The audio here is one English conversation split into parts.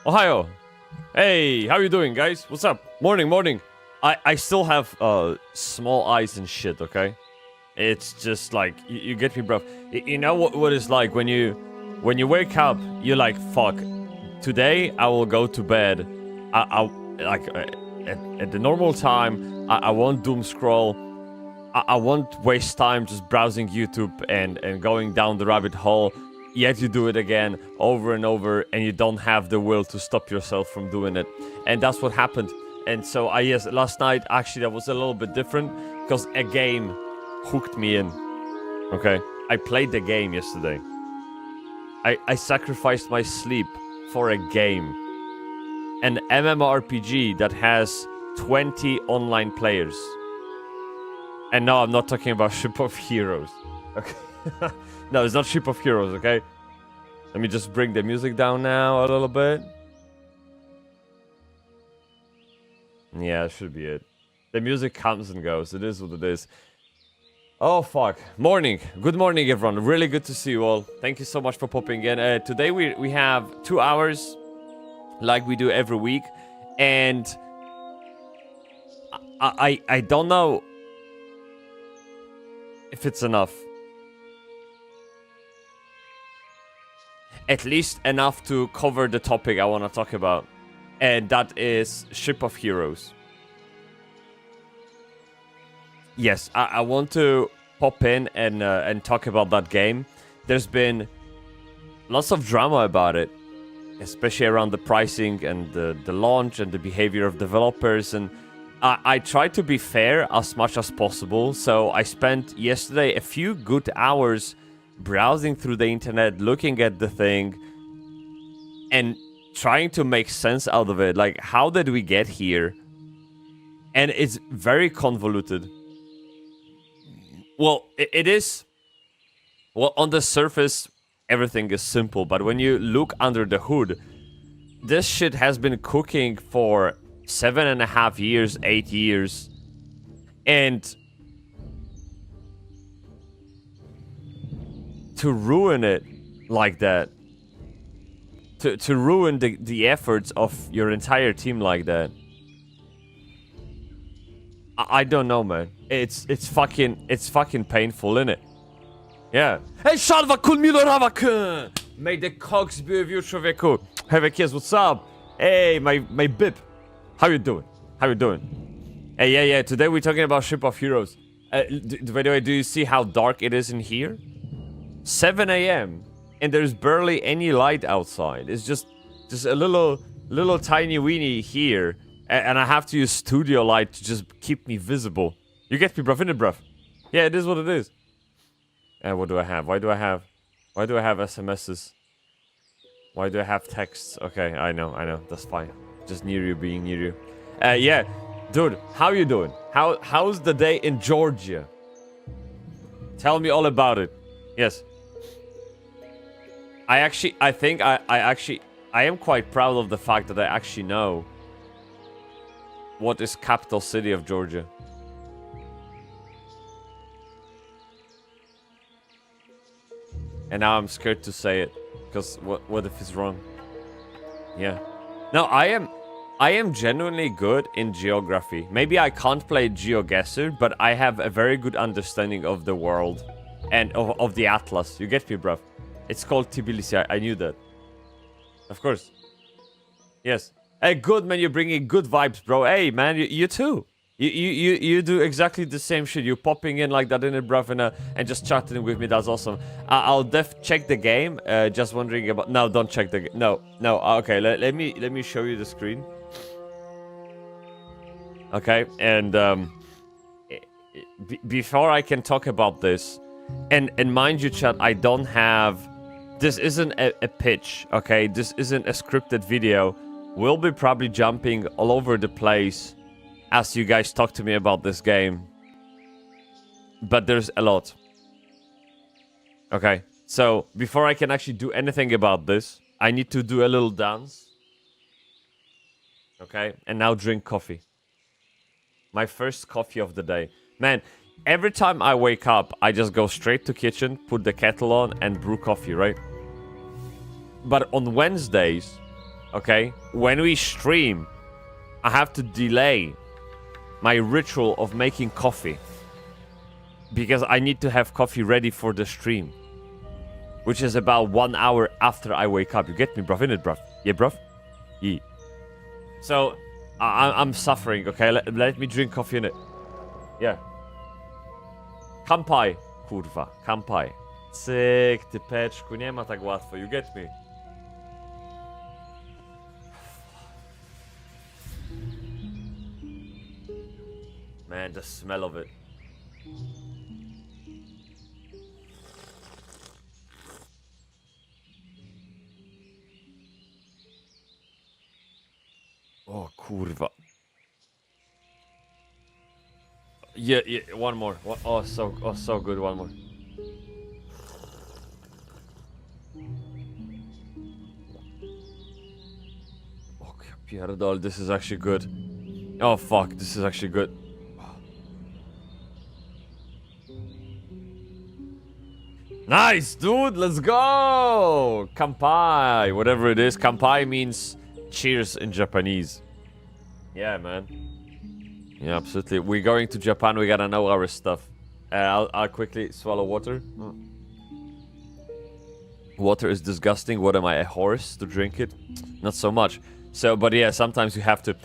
Ohio. Hey, how you doing, guys? What's up? Morning. I still have small eyes and shit, okay? It's just like you get me, bro. You know what it's like when you wake up, you're like, fuck. Today I will go to bed. I like at the normal time. I won't doom scroll. I won't waste time just browsing YouTube and going down the rabbit hole. Yet you do it again over and over, and you don't have the will to stop yourself from doing it. And that's what happened. And so yes, last night actually that was a little bit different because a game hooked me in. Okay, I played the game yesterday. I sacrificed my sleep for a game, an mmorpg that has 20 online players. And no, I'm not talking about Ship of Heroes. Okay. No, it's not Ship of Heroes, okay? Let me just bring the music down now a little bit. Yeah, that should be it. The music comes and goes. It is what it is. Oh, fuck. Morning. Good morning, everyone. Really good to see you all. Thank you so much for popping in. Today we have 2 hours like we do every week. And I don't know if it's enough. At least enough to cover the topic I want to talk about. And that is Ship of Heroes. Yes, I want to pop in and talk about that game. There's been lots of drama about it. Especially around the pricing and the launch and the behavior of developers. And I tried to be fair as much as possible. So I spent yesterday a few good hours browsing through the internet, looking at the thing, and trying to make sense out of it. Like, how did we get here? And it's very convoluted. Well, it is. Well, on the surface, everything is simple. But when you look under the hood, this shit has been cooking for 7.5 years, 8 years. And to ruin it like that. To ruin the efforts of your entire team like that. I don't know, man. It's fucking painful, innit? Yeah. Hey, Shalva Kulmilo. May the cogs be with you, człowieku. Have a kiss, what's up? Hey, my bib. How you doing? How you doing? Hey, yeah. Today we're talking about Ship of Heroes. By the way, do you see how dark it is in here? 7 a.m. and there's barely any light outside. It's just a little tiny weenie here, and I have to use studio light to just keep me visible. You get me, bruv, innit, bruv? Yeah, it is what it is. And what do I have? Why do I have SMSs? Why do I have texts? Okay, I know. That's fine. Just near you, being near you. Yeah, dude, how you doing? How's the day in Georgia? Tell me all about it. Yes. I am quite proud of the fact that I actually know what is capital city of Georgia. And now I'm scared to say it, because what if it's wrong? Yeah. No, I am genuinely good in geography. Maybe I can't play GeoGuessr, but I have a very good understanding of the world and of the atlas. You get me, bruv? It's called Tbilisi. I knew that. Of course. Yes. Hey, good, man. You're bringing good vibes, bro. Hey, man, you too. You do exactly the same shit. You popping in like that in it, bruv, and just chatting with me. That's awesome. I'll check the game. Just wondering about. No, don't check the game. No. Okay, let me show you the screen. Okay, and before I can talk about this, and mind you, chat, I don't have. This isn't a pitch, okay? This isn't a scripted video. We'll be probably jumping all over the place as you guys talk to me about this game. But there's a lot. Okay, so before I can actually do anything about this, I need to do a little dance. Okay, and now drink coffee. My first coffee of the day. Man, every time I wake up, I just go straight to kitchen, put the kettle on, and brew coffee, right? But on Wednesdays, okay, when we stream, I have to delay my ritual of making coffee. Because I need to have coffee ready for the stream. Which is about 1 hour after I wake up. You get me, bruv? Innit, bruv? Yeah, bruv? Yeah. So, I'm suffering, okay? Let me drink coffee in it. Yeah. Kampai, kurwa, kampai. Cyk, typeczku, nie ma tak łatwo, you get me? Man, the smell of it. Oh, kurwa. Yeah, one more. Oh, so good, one more. Okay, pierdol, this is actually good. Oh, fuck, this is actually good. Nice, dude, let's go! Kampai, whatever it is. Kampai means cheers in Japanese. Yeah, man. Yeah, absolutely. We're going to Japan. We gotta know our stuff. I'll quickly swallow water. Water is disgusting. What am I, a horse to drink it? Not so much. So, but yeah, sometimes you have to.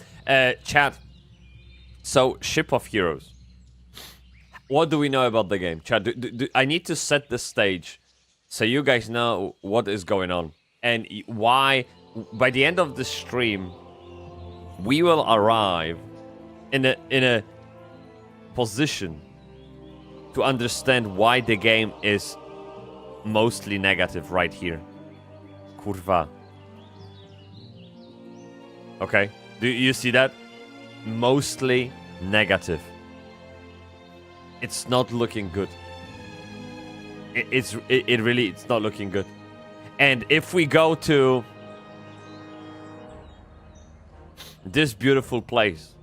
Chat. So, Ship of Heroes. What do we know about the game? Chat, I need to set the stage so you guys know what is going on. And why, by the end of the stream, we will arrive in a position to understand why the game is mostly negative right here. Kurwa. Okay, do you see that? Mostly negative. It's not looking good. It's not looking good. And if we go to this beautiful place.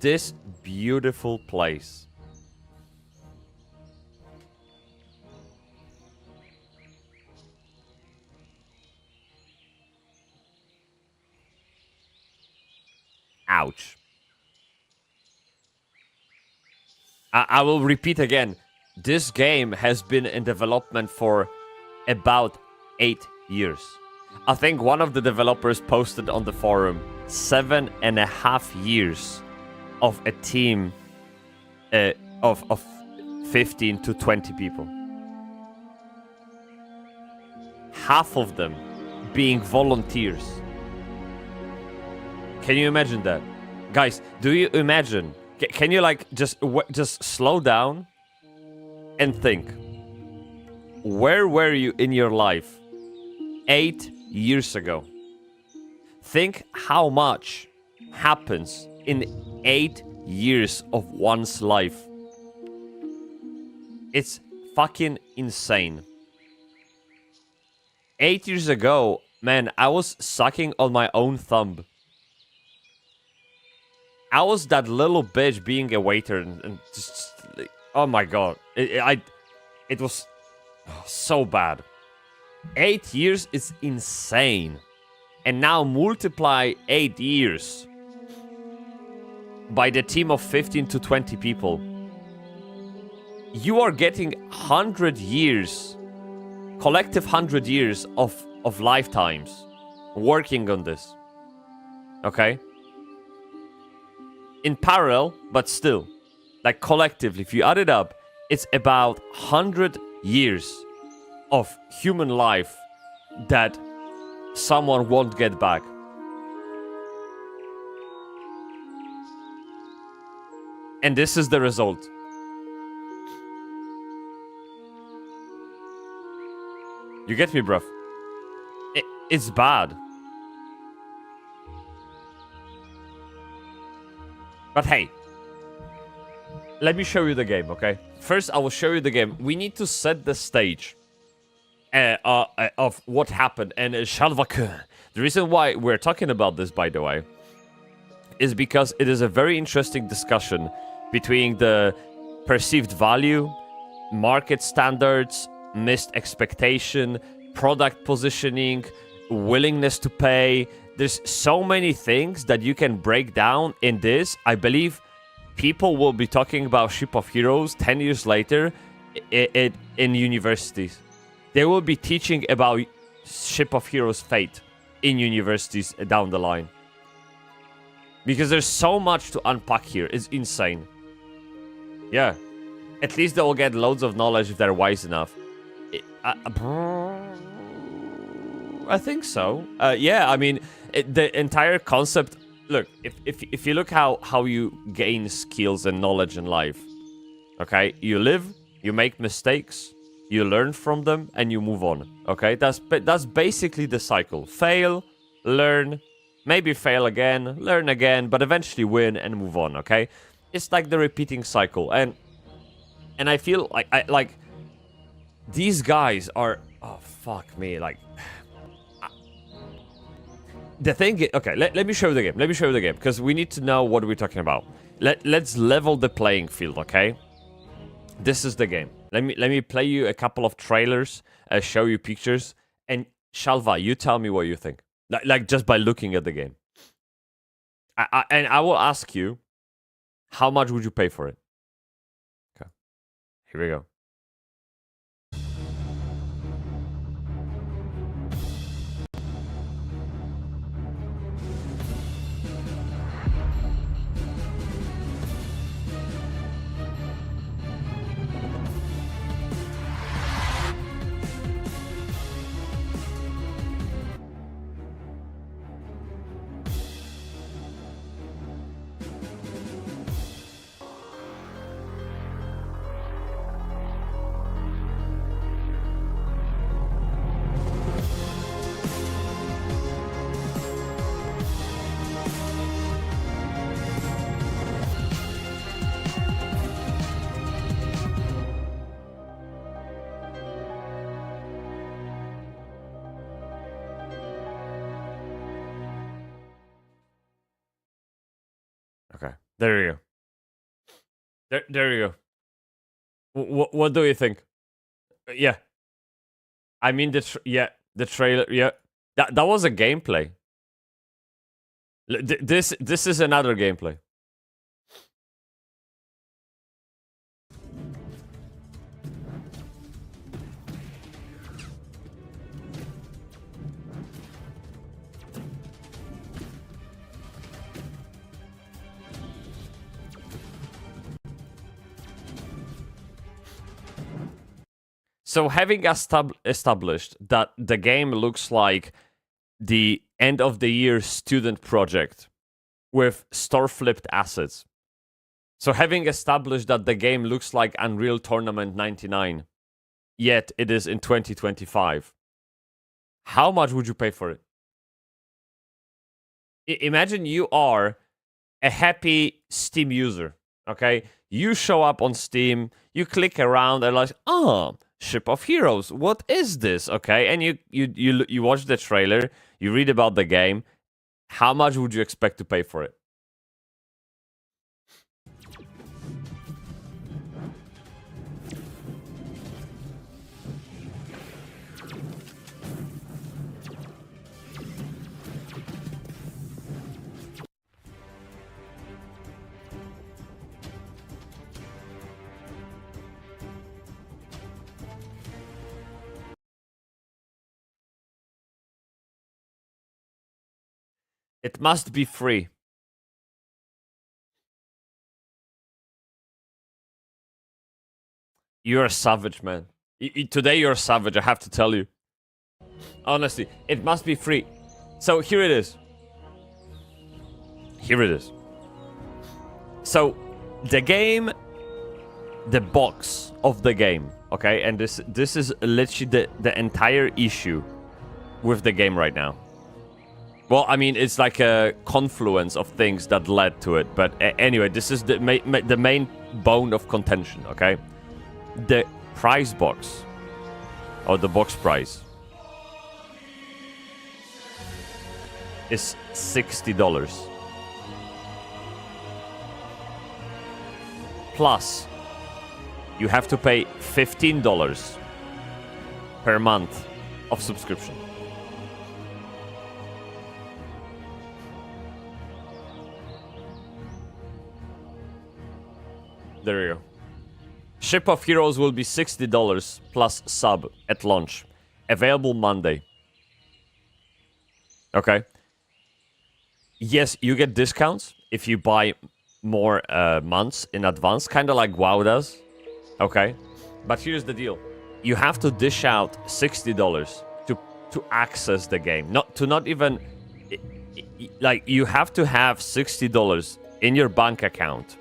This beautiful place. Ouch. I will repeat again. This game has been in development for about 8 years. I think one of the developers posted on the forum 7.5 years of a team of 15 to 20 people. Half of them being volunteers. Can you imagine that? Guys, do you imagine? Can you like just slow down and think? Where were you in your life 8 years ago? Think how much happens in 8 years of one's life. It's fucking insane. 8 years ago, man, I was sucking on my own thumb. I was that little bitch being a waiter and just oh my god. It was so bad. 8 years is insane. And now multiply 8 years by the team of 15 to 20 people. You are getting 100 years, collective 100 years of lifetimes working on this. Okay? In parallel, but still, like collectively, if you add it up, it's about 100 years of human life that someone won't get back. And this is the result. You get me, bruv? It's bad. But hey, let me show you the game, okay? First, I will show you the game. We need to set the stage of what happened. And the reason why we're talking about this, by the way, is because it is a very interesting discussion between the perceived value, market standards, missed expectation, product positioning, willingness to pay. There's so many things that you can break down in this. I believe people will be talking about Ship of Heroes 10 years later in universities. They will be teaching about Ship of Heroes fate in universities down the line. Because there's so much to unpack here. It's insane. Yeah. At least they will get loads of knowledge if they're wise enough. I think so. Yeah, I mean, the entire concept... Look, if you look how you gain skills and knowledge in life, okay? You live, you make mistakes, you learn from them, and you move on, okay? That's basically the cycle. Fail, learn, maybe fail again, learn again, but eventually win and move on, okay? It's like the repeating cycle. And I feel like these guys are... Oh, fuck me, like... The thing is, okay, let me show you the game. Let me show you the game, because we need to know what we're talking about. Let's level the playing field, okay? This is the game. Let me play you a couple of trailers, show you pictures, and Shalva, you tell me what you think. Like just by looking at the game. And I will ask you, how much would you pay for it? Okay, here we go. Okay, there you go. There you go. What do you think? Yeah, I mean the trailer. Yeah, that was a gameplay. This is another gameplay. So having established that the game looks like the end of the year student project with store flipped assets. So having established that the game looks like Unreal Tournament 99, yet it is in 2025, how much would you pay for it? Imagine you are a happy Steam user, okay? You show up on Steam, you click around and like, oh, Ship of Heroes, what is this? Okay, and you watch the trailer, you read about the game. How much would you expect to pay for it? It must be free. You're a savage, man. Today you're a savage, I have to tell you. Honestly, it must be free. So here it is. Here it is. So the game, the box of the game, okay? And this is literally the entire issue with the game right now. Well, I mean, it's like a confluence of things that led to it. But anyway, this is the main bone of contention, okay? The prize box, or the box price, is $60. Plus, you have to pay $15 per month of subscription. There you go. Ship of Heroes will be $60 plus sub at launch. Available Monday. Okay. Yes, you get discounts if you buy more months in advance, kind of like WoW does. Okay. But here's the deal. You have to dish out $60 to access the game. Not even... Like, you have to have $60 in your bank account,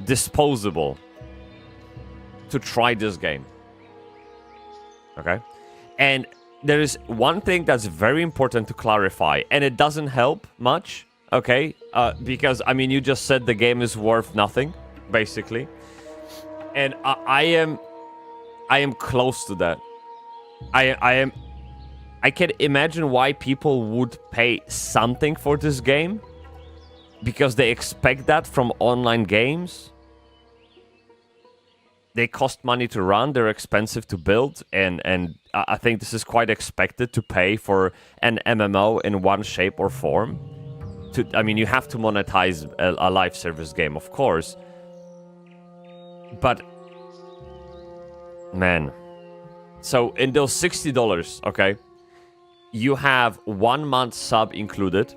disposable, to try this game. Okay? And there is one thing that's very important to clarify, and it doesn't help much, okay? Because, I mean, you just said the game is worth nothing, basically. And I am close to that. I can imagine why people would pay something for this game, because they expect that from online games. They cost money to run, they're expensive to build, and I think this is quite expected to pay for an MMO in one shape or form. I mean, you have to monetize a live service game, of course. But, man. So, in those $60, okay, you have 1 month sub included,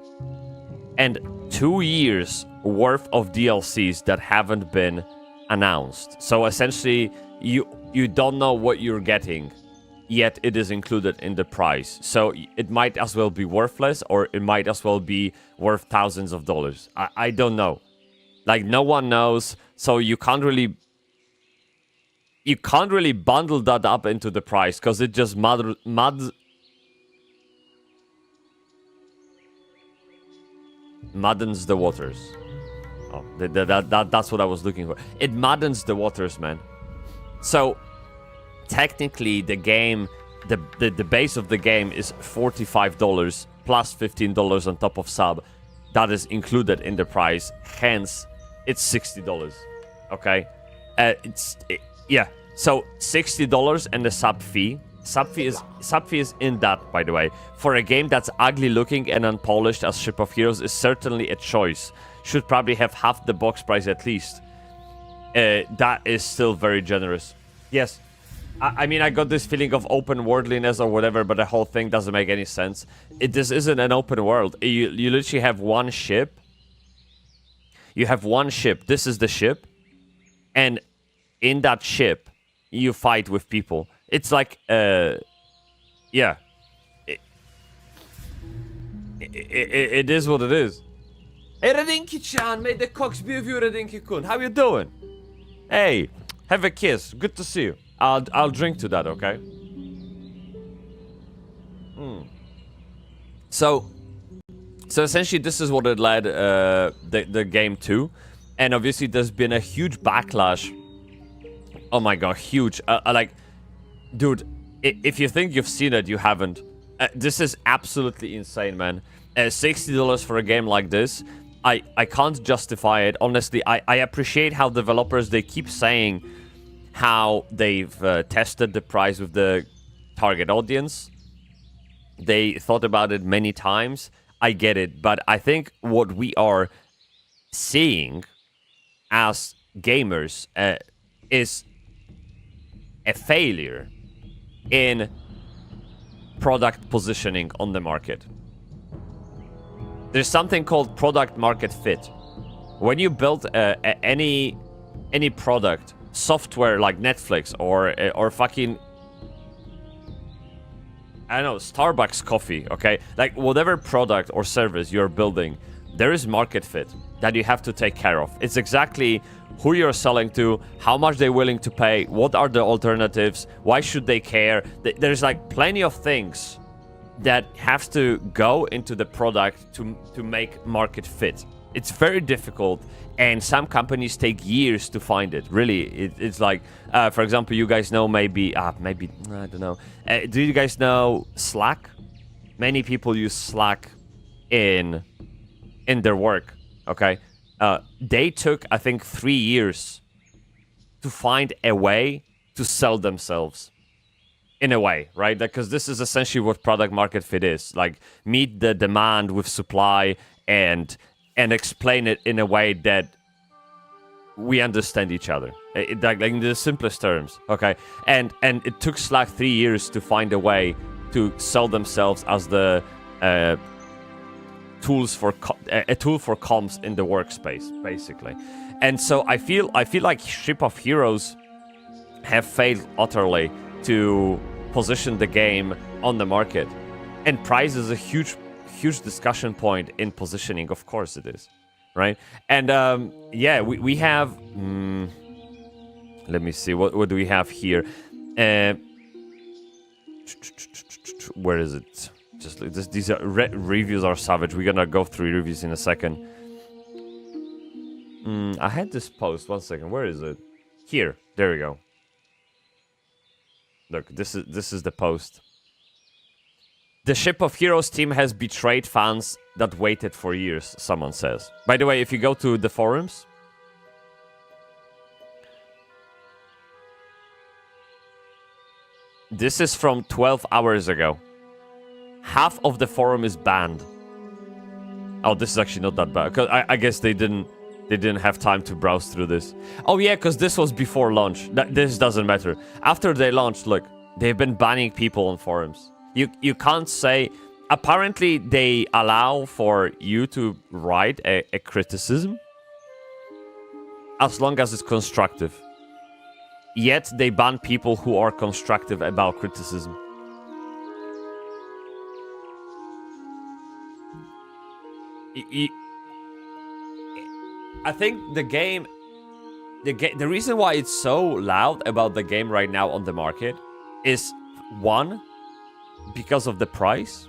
and 2 years worth of DLCs that haven't been announced. So essentially, you don't know what you're getting, yet it is included in the price. So it might as well be worthless, or it might as well be worth thousands of dollars. I don't know. Like, no one knows, so you can't really bundle that up into the price, because it just maddens the waters. Oh, that's what I was looking for. It maddens the waters, man. So, technically, the game, the base of the game is $45 plus $15 on top of sub. That is included in the price. Hence, it's $60. Okay? Yeah. So, $60 and the sub fee Sub-fee is in that, by the way. For a game that's ugly looking and unpolished as Ship of Heroes is certainly a choice. Should probably have half the box price at least. That is still very generous. Yes. I mean, I got this feeling of open worldliness or whatever, but the whole thing doesn't make any sense. This isn't an open world. You literally have one ship. You have one ship. This is the ship. And in that ship, you fight with people. It's like, yeah. It is what it is. Hey, Radinki-chan, may the cocks be with you, Radinki-kun. How you doing? Hey, have a kiss. Good to see you. I'll drink to that, okay? So essentially, this is what it led the game to, and obviously, there's been a huge backlash. Oh my god, huge! Like, dude, if you think you've seen it, you haven't. This is absolutely insane, man. $60 for a game like this. I can't justify it. Honestly, I appreciate how developers, they keep saying how they've tested the price with the target audience. They thought about it many times. I get it. But I think what we are seeing as gamers is a failure in product positioning on the market. There's something called product market fit. When you build any product, software like Netflix or fucking, I don't know, Starbucks coffee, okay? Like whatever product or service you're building, there is market fit that you have to take care of. It's exactly who you're selling to, how much they're willing to pay, what are the alternatives, why should they care? There's like plenty of things that have to go into the product to make market fit. It's very difficult, and some companies take years to find it. Really, it's like, for example, you guys know maybe I don't know. Do you guys know Slack? Many people use Slack in their work. Okay, they took, I think, 3 years to find a way to sell themselves. In a way, right? Because this is essentially what product market fit is. Like, meet the demand with supply and explain it in a way that we understand each other. Like in the simplest terms, okay? And it took Slack 3 years to find a way to sell themselves as the tool for comms in the workspace, basically. And so I feel like Ship of Heroes have failed utterly to position the game on the market, and price is a huge discussion point in positioning. Of course it is, right? And yeah, we have let me see, what do we have here? Where is it? Just like this, these are reviews are savage. We're gonna go through reviews in a second. I had this post, 1 second, where is it? Here, there we go. Look, this is the post. The Ship of Heroes team has betrayed fans that waited for years, someone says. By the way, if you go to the forums, this is from 12 hours ago. Half of the forum is banned. Oh, this is actually not that bad. 'Cause I guess they didn't have time to browse through this. Oh yeah, because this was before launch. This doesn't matter. After they launched, look, they've been banning people on forums. You can't say... Apparently, they allow for you to write a criticism as long as it's constructive. Yet, they ban people who are constructive about criticism. I think the reason why it's so loud about the game right now on the market is, 1, because of the price,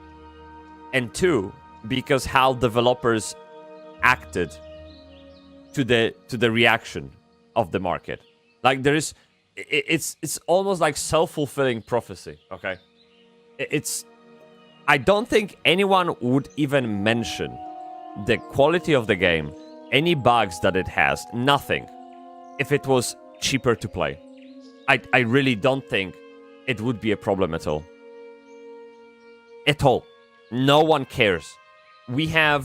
and 2, because how developers acted to the reaction of the market. Like, it's almost like self-fulfilling prophecy, okay? I don't think anyone would even mention the quality of the game, any bugs that it has, nothing, if it was cheaper to play. I really don't think it would be a problem at all. At all. No one cares. We have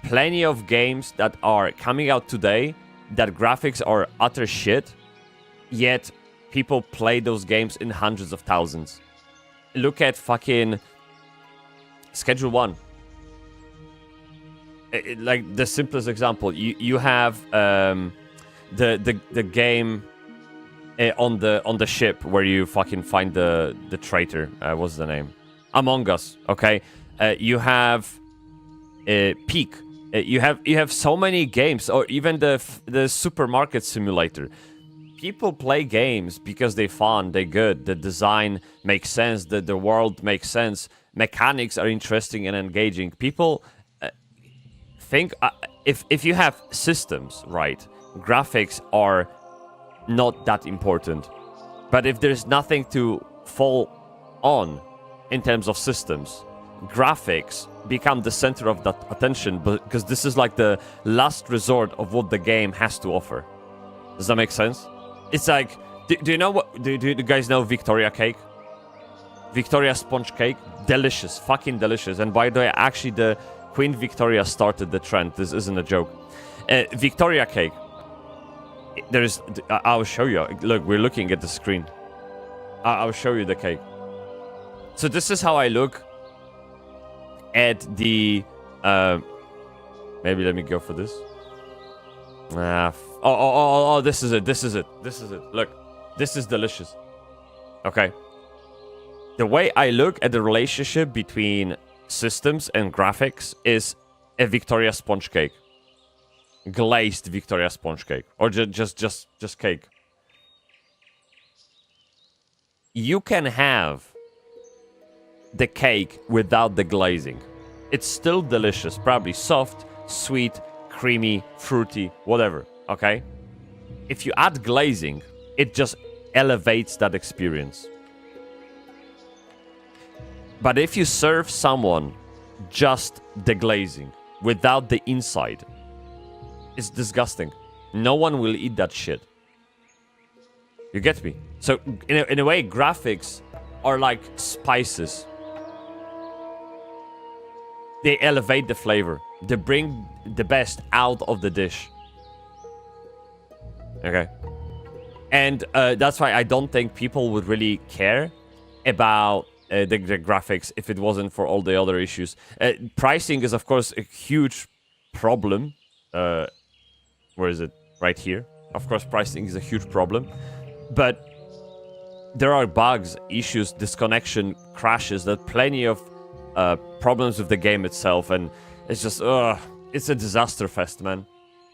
plenty of games that are coming out today that graphics are utter shit, yet people play those games in hundreds of thousands. Look at fucking Schedule 1. Like the simplest example, you have the game on the ship where you fucking find the traitor. What's the name? Among Us. Okay, you have Peak. You have so many games, or even the supermarket simulator. People play games because they're fun, they're good, the design makes sense, the world makes sense, mechanics are interesting and engaging. People think if you have systems, right, graphics are not that important. But if there's nothing to fall on in terms of systems, graphics become the center of that attention, because this is like the last resort of what the game has to offer. Does that make sense? It's like, do you know what? Do you guys know Victoria cake? Victoria sponge cake, delicious, fucking delicious. And by the way, actually, the Queen Victoria started the trend. This isn't a joke. Victoria cake. There's, I'll show you. Look, we're looking at the screen. I'll show you the cake. So this is how I look at the. Maybe let me go for this. Oh, this is it. This is it. This is it. Look, this is delicious. Okay. The way I look at the relationship between systems and graphics is a Victoria sponge cake. Glazed Victoria sponge cake. Or just cake. You can have the cake without the glazing. It's still delicious. Probably soft, sweet, creamy, fruity, whatever. Okay? If you add glazing, it just elevates that experience. But if you serve someone just the glazing without the inside, it's disgusting. No one will eat that shit. You get me? So in a way, graphics are like spices. They elevate the flavor. They bring the best out of the dish. Okay. And that's why I don't think people would really care about the graphics if it wasn't for all the other issues. Pricing is, of course, a huge problem. Where is it? Right here. Of course, pricing is a huge problem. But there are bugs, issues, disconnection, crashes, there are plenty of problems with the game itself. And it's just, it's a disaster fest, man.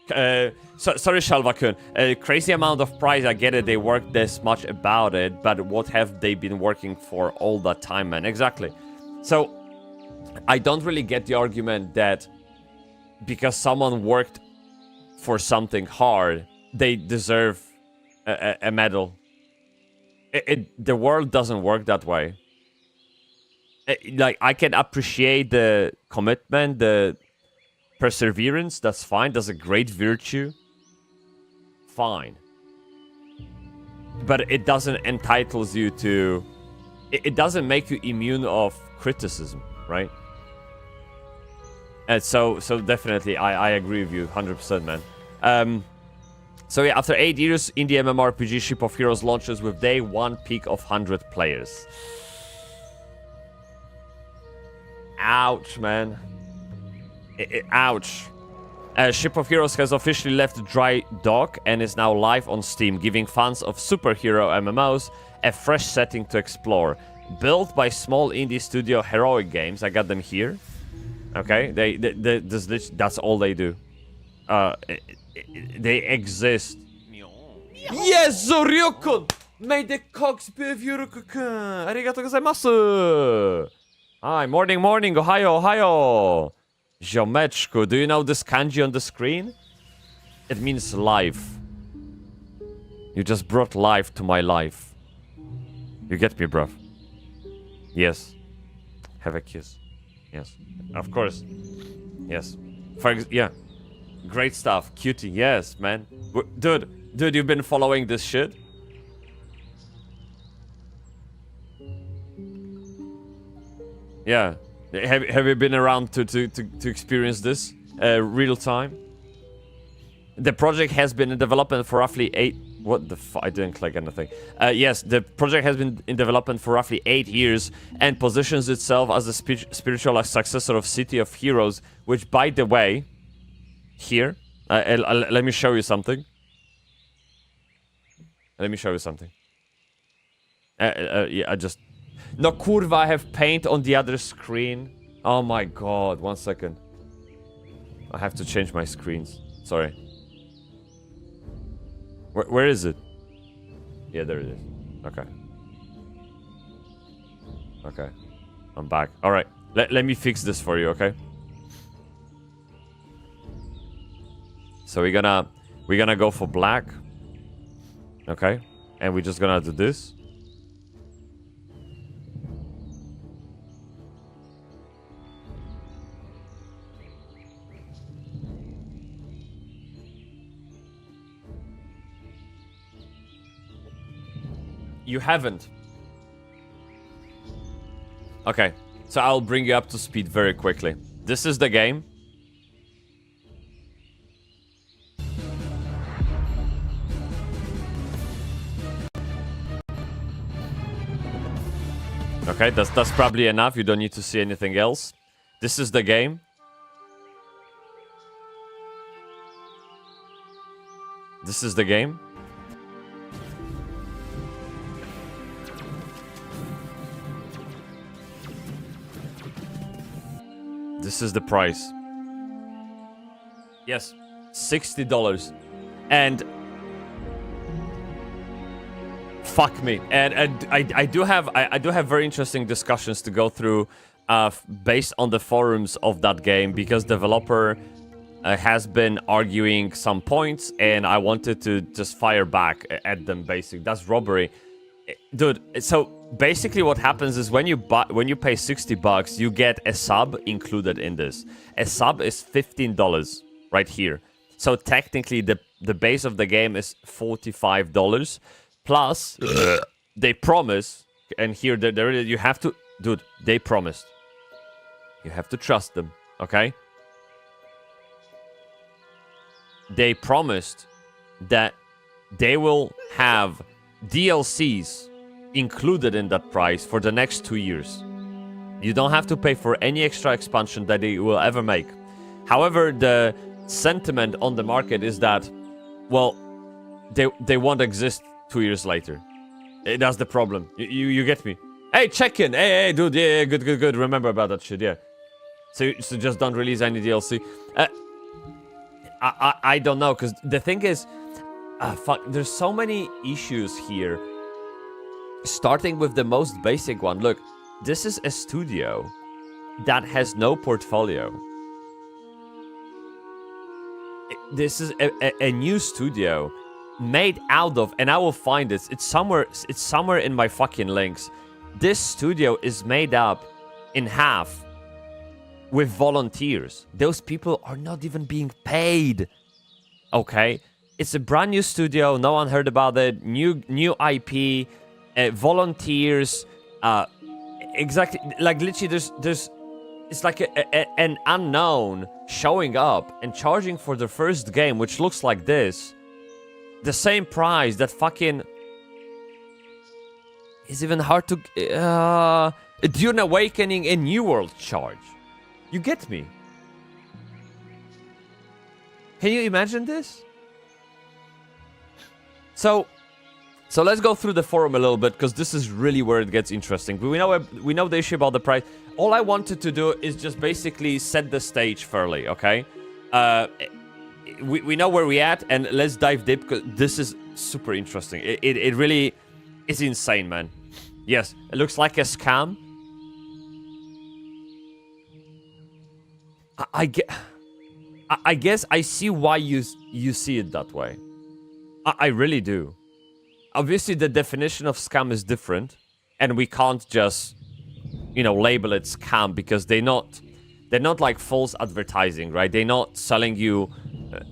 Sorry, Shalva-kun. Crazy amount of price, I get it, they worked this much about it, but what have they been working for all that time, man? Exactly. So, I don't really get the argument that because someone worked for something hard, they deserve a medal. The world doesn't work that way. Like, I can appreciate the commitment, the perseverance, that's fine. That's a great virtue. Fine. But it doesn't entitles you to... It doesn't make you immune of criticism, right? And so definitely, I agree with you 100%, man. So yeah, after 8 years, indie mmorpg Ship of Heroes launches with day 1 peak of 100 players. Ouch, man. Ouch. Ship of Heroes has officially left dry dock and is now live on Steam, giving fans of superhero MMOs a fresh setting to explore. Built by small indie studio Heroic Games, I got them here. Okay, that's all they do. They exist. Yes, Zoryokun! May the cogs be of Yuruku-kun! Arigatou gozaimasu! Hi, morning, Ohio, Ohio! Ziomeczku, do you know this kanji on the screen? It means life. You just brought life to my life. You get me, bruv? Yes. Have a kiss. Yes. Of course. Yes. Yeah. Great stuff. Cutie. Yes, man. Dude, you've been following this shit? Yeah. Have you been around to experience this real time? The project has been in development for roughly 8... What the fuck? I didn't click anything. Yes, the project has been in development for roughly 8 years and positions itself as a spiritual successor of City of Heroes, which, by the way, here, let me show you something. Let me show you something. Yeah, I just... No, kurwa, I have paint on the other screen. Oh my god, 1 second. I have to change my screens. Sorry. Where is it? Yeah, there it is. Okay. Okay. I'm back. Alright. Let me fix this for you, okay? So we're gonna go for black. Okay. And we're just gonna do this. You haven't. Okay, so I'll bring you up to speed very quickly. This is the game. Okay, that's probably enough. You don't need to see anything else. This is the game. This is the game. This is the price. Yes, $60. And fuck me. And I do have very interesting discussions to go through based on the forums of that game, because developer has been arguing some points and I wanted to just fire back at them. Basically, that's robbery. Dude, so basically what happens is when you pay $60, you get a sub included in this. A sub is $15 right here. So technically the base of the game is $45 plus they promise, and here there you have to, dude, they promised. You have to trust them, okay? They promised that they will have DLCs included in that price for the next 2 years. You don't have to pay for any extra expansion that they will ever make. However, the sentiment on the market is that, well, they won't exist 2 years later. That's the problem. You get me? Hey, check in. Hey, dude. Yeah, good. Remember about that shit. Yeah. So just don't release any DLC. I don't know, because the thing is, fuck, there's so many issues here. Starting with the most basic one. Look, this is a studio that has no portfolio. This is a new studio made out of, and I will find it. It's somewhere in my fucking links. This studio is made up in half with volunteers. Those people are not even being paid. Okay? It's a brand new studio. No one heard about it. New IP, volunteers. Exactly. Like literally, there's. It's like an unknown showing up and charging for the first game, which looks like this. The same price that fucking. It's even hard to. Dune Awakening and New World charge. You get me? Can you imagine this? So let's go through the forum a little bit, because this is really where it gets interesting. We know the issue about the price. All I wanted to do is just basically set the stage fairly, okay? We know where we're at, and let's dive deep, because this is super interesting. It really is insane, man. Yes, it looks like a scam. I guess I see why you see it that way. I really do. Obviously, the definition of scam is different, and we can't just, label it scam, because they're not like false advertising, right? They're not selling you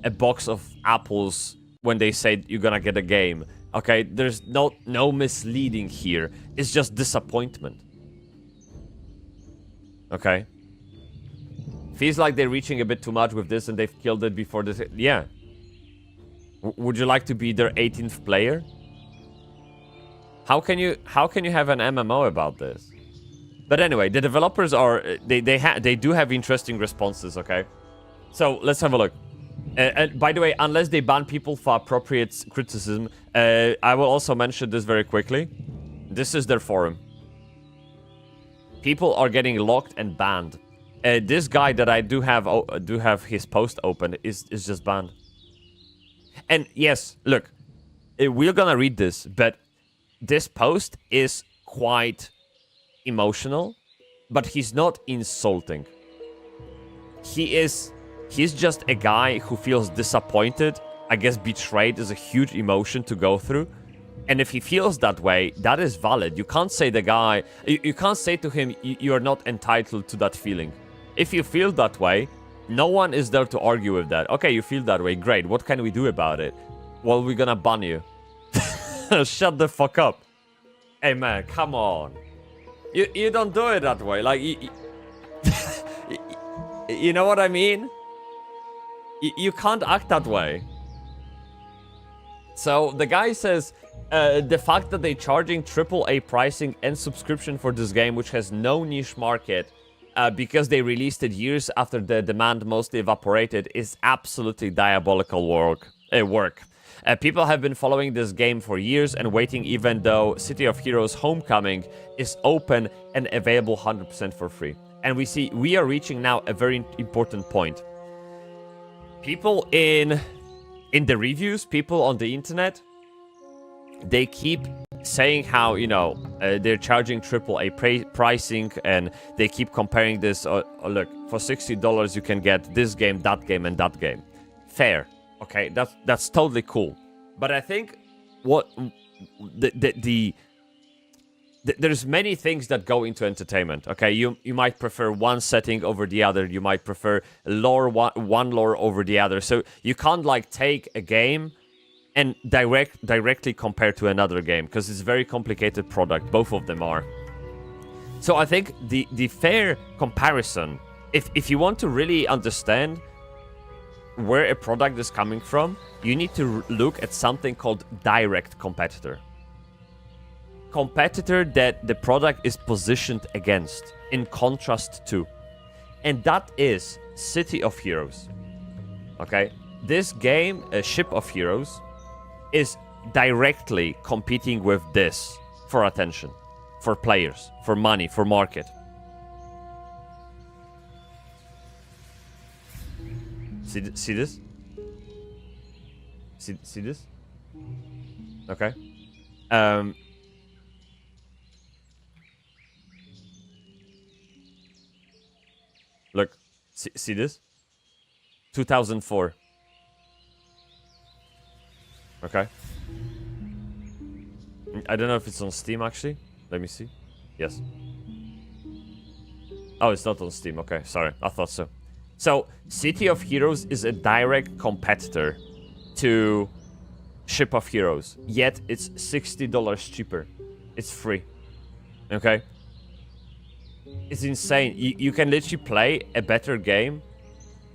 a box of apples when they say you're gonna get a game. Okay, there's no misleading here. It's just disappointment. Okay? Feels like they're reaching a bit too much with this and they've killed it before this. Yeah. Would you like to be their 18th player? How can you have an MMO about this? But anyway, the developers are they do have interesting responses, okay? So let's have a look. By the way, unless they ban people for appropriate criticism, I will also mention this very quickly. This is their forum. People are getting locked and banned. This guy that I do have his post open is just banned. And yes, look, we're gonna read this, but this post is quite emotional, but he's not insulting. He's just a guy who feels disappointed. I guess betrayed is a huge emotion to go through. And if he feels that way, that is valid. You can't say the guy, you can't say to him, you are not entitled to that feeling. If you feel that way, no one is there to argue with that. Okay, you feel that way, great. What can we do about it? Well, we're gonna ban you. Shut the fuck up. Hey man, come on. You don't do it that way. Like, you know what I mean? You can't act that way. So the guy says, the fact that they're charging AAA pricing and subscription for this game, which has no niche market, because they released it years after the demand mostly evaporated, is absolutely diabolical work. People have been following this game for years and waiting, even though City of Heroes Homecoming is open and available 100% for free. And we are reaching now a very important point. People in the reviews, people on the internet, they keep saying how, you know, they're charging AAA pricing, and they keep comparing this. Look, for $60 you can get this game, that game, and that game. Fair, okay, that's totally cool. But I think what there's many things that go into entertainment. Okay, you might prefer one setting over the other. You might prefer one lore over the other. So you can't like take a game and directly compare to another game, because it's a very complicated product. Both of them are. So I think the fair comparison, if you want to really understand where a product is coming from, you need to look at something called direct competitor. Competitor that the product is positioned against, in contrast to. And that is City of Heroes. Okay? This game, Ship of Heroes, is directly competing with this for attention, for players, for money, for market. See this? See this? Okay. Look, see this? 2004. Okay. I don't know if it's on Steam, actually. Let me see. Yes. Oh, it's not on Steam. Okay, sorry. I thought so. So, City of Heroes is a direct competitor to Ship of Heroes. Yet, it's $60 cheaper. It's free. Okay? It's insane. You can literally play a better game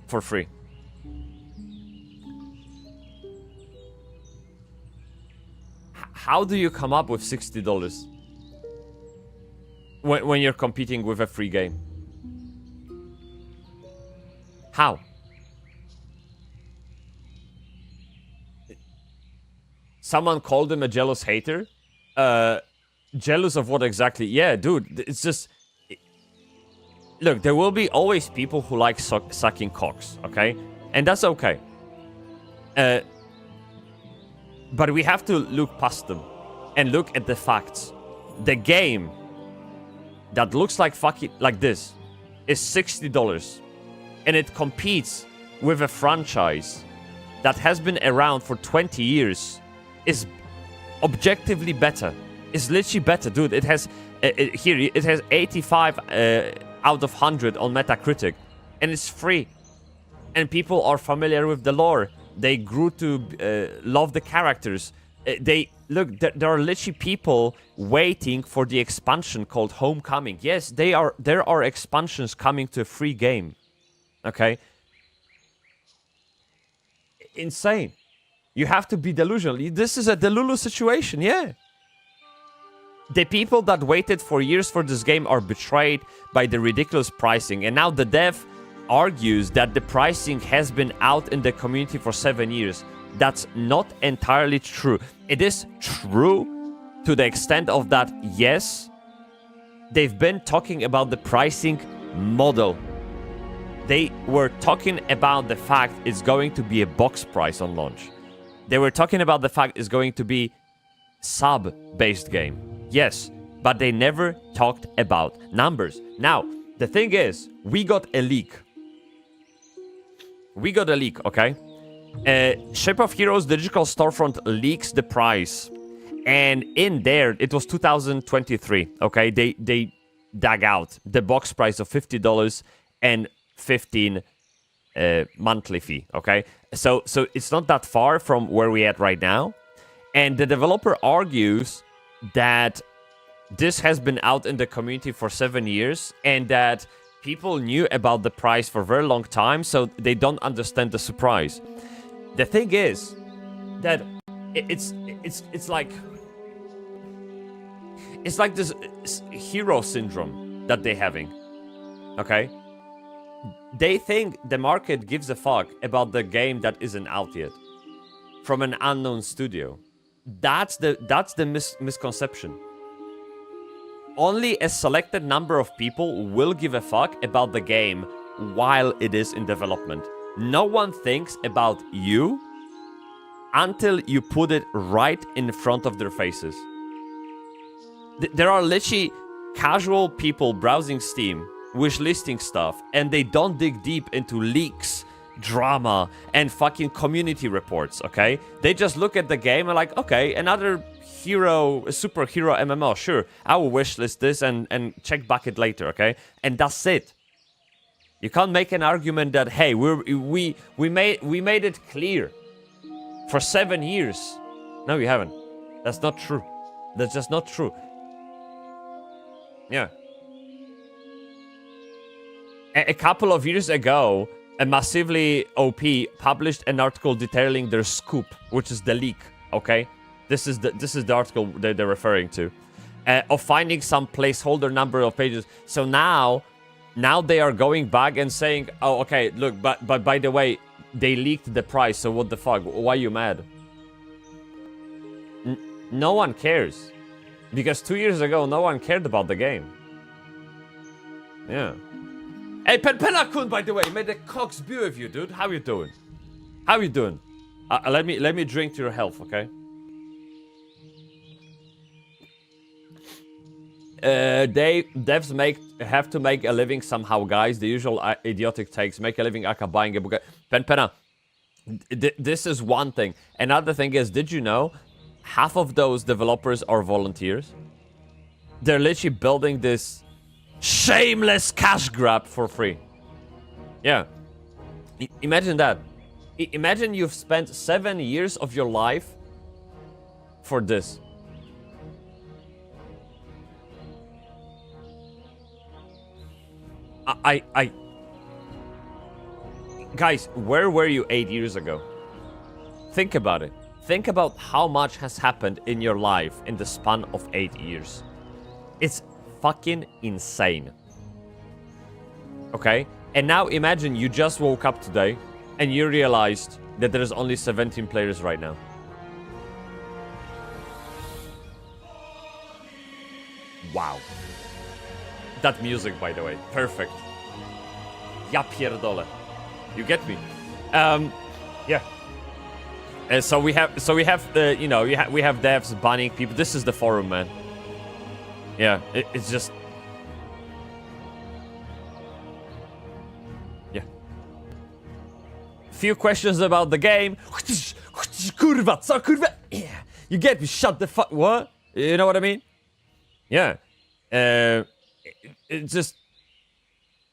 for free. How do you come up with $60 when you're competing with a free game? How? Someone called him a jealous hater? Jealous of what exactly? Yeah, dude, it's just... Look, there will be always people who like sucking cocks, okay? And that's okay. But we have to look past them and look at the facts. The game that looks like this is $60, and it competes with a franchise that has been around for 20 years. Is objectively better. It's literally better, dude. It has it has 85 out of 100 on Metacritic, and it's free. And people are familiar with the lore. They grew to love the characters. There are literally people waiting for the expansion called Homecoming. Yes, there are expansions coming to a free game. Okay? Insane. You have to be delusional. This is a Delulu situation, yeah. The people that waited for years for this game are betrayed by the ridiculous pricing, and now the dev argues that the pricing has been out in the community for 7 years. That's not entirely true. It is true to the extent of that, yes, they've been talking about the pricing model. They were talking about the fact it's going to be a box price on launch. They were talking about the fact it's going to be sub-based game. Yes, but they never talked about numbers. Now, the thing is, we got a leak. Okay? Shape of Heroes digital storefront leaks the price, and in there it was 2023. Okay, they dug out the box price of $50 and 15 monthly fee. Okay, so it's not that far from where we at right now, and the developer argues that this has been out in the community for 7 years, and that people knew about the price for a very long time, so they don't understand the surprise. The thing is that it's like this hero syndrome that they're having. Okay? They think the market gives a fuck about the game that isn't out yet from an unknown studio. That's the misconception. Only a selected number of people will give a fuck about the game while it is in development. No one thinks about you until you put it right in front of their faces. There are literally casual people browsing Steam, wishlisting stuff, and they don't dig deep into leaks, drama, and fucking community reports, okay? They just look at the game and like, okay, another superhero MMO, sure. I will wishlist this and check back it later, okay? And that's it. You can't make an argument that, hey, we made it clear for 7 years. No, you haven't. That's not true. That's just not true. Yeah. A couple of years ago, a massively OP published an article detailing their scoop, which is the leak, okay? This is the article that they're referring to, of finding some placeholder number of pages. So now they are going back and saying, oh, okay, look, but by the way, they leaked the price, so what the fuck? Why are you mad? No one cares. Because 2 years ago, no one cared about the game. Yeah. Hey, Penpena-kun, by the way, may the cocks be with you, dude. How you doing? How you doing? Let me drink to your health, okay? Devs have to make a living somehow, guys. The usual idiotic takes. Make a living aka buying a book. Penpena, this is one thing. Another thing is, did you know half of those developers are volunteers? They're literally building this shameless cash grab for free. Yeah. Imagine that. Imagine you've spent 7 years of your life for this. Guys, where were you 8 years ago? Think about it. Think about how much has happened in your life in the span of 8 years. It's fucking insane. Okay? And now imagine you just woke up today and you realized that there's only 17 players right now. Wow. That music, by the way, perfect. Ja pierdolę. You get me? Yeah. So we have we have devs banning people. This is the forum, man. Yeah, it's just. Yeah. Few questions about the game. Kurwa, co kurwa? Yeah. You get me? Shut the fuck. What? You know what I mean? Yeah. It's just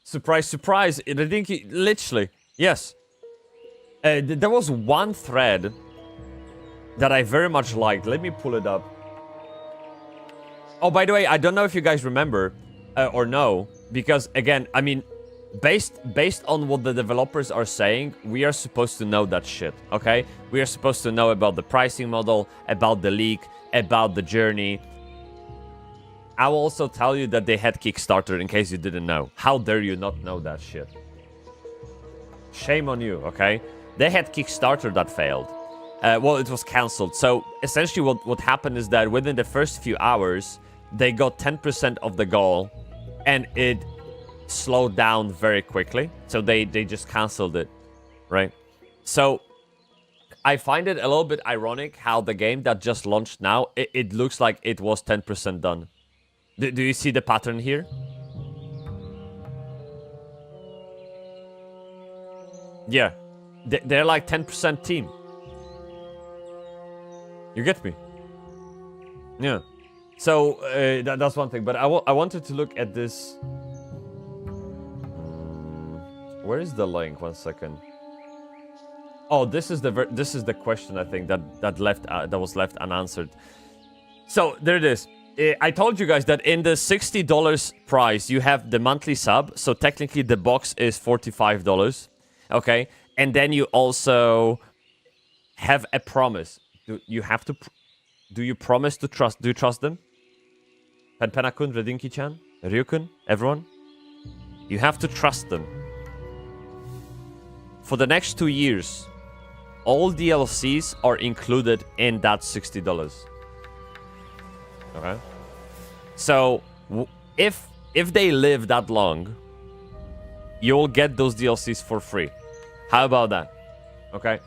surprise, surprise. I think literally, yes. There was one thread that I very much liked. Let me pull it up. Oh, by the way, I don't know if you guys remember or know, because again, I mean, based on what the developers are saying, we are supposed to know that shit, okay? We are supposed to know about the pricing model, about the leak, about the journey. I will also tell you that they had Kickstarter in case you didn't know. How dare you not know that shit? Shame on you, okay? They had Kickstarter that failed. Well, it was cancelled. So essentially what happened is that within the first few hours, they got 10% of the goal, and it slowed down very quickly. So they just cancelled it, right? So I find it a little bit ironic how the game that just launched now, it looks like it was 10% done. Do you see the pattern here? Yeah, they're like 10% team. You get me? Yeah. So that's one thing, but I wanted to look at this. Where is the link? 1 second. Oh, this is the question, I think, that was left unanswered. So there it is. I told you guys that in the $60 price you have the monthly sub, so technically the box is $45. Okay, and then you also have a promise. Do you promise to trust? Do you trust them? Penpenakun, Redinki-chan, Ryukun, everyone? You have to trust them. For the next 2 years, all DLCs are included in that $60. Okay? So, if they live that long, you'll get those DLCs for free. How about that? Okay?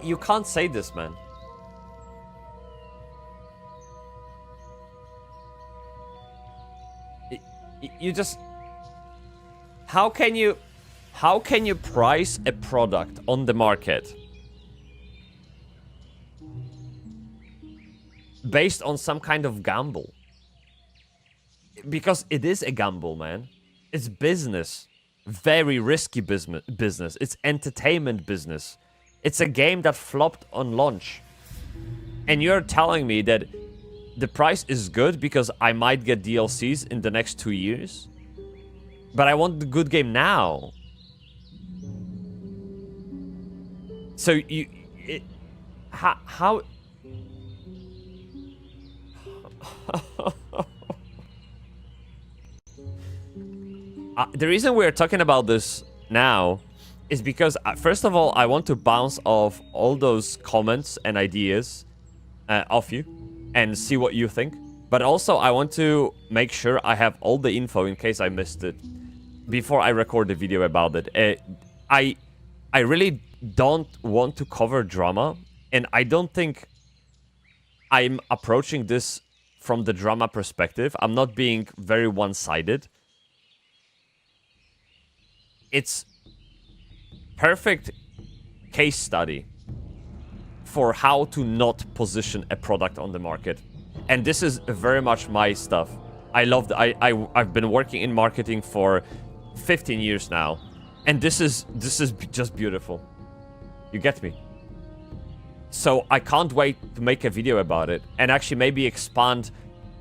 You can't say this, man. You just... How can you price a product on the market based on some kind of gamble? Because it is a gamble, man. It's business. Very risky business. It's entertainment business. It's a game that flopped on launch. And you're telling me that the price is good because I might get DLCs in the next 2 years? But I want the good game now. So how the reason we're talking about this now is because, first of all, I want to bounce off all those comments and ideas off you and see what you think. But also, I want to make sure I have all the info in case I missed it before I record the video about it. I really don't want to cover drama, and I don't think I'm approaching this from the drama perspective. I'm not being very one-sided. It's perfect case study for how to not position a product on the market. And this is very much my stuff. I've been working in marketing for 15 years now, and this is just beautiful. You get me? So I can't wait to make a video about it and actually maybe expand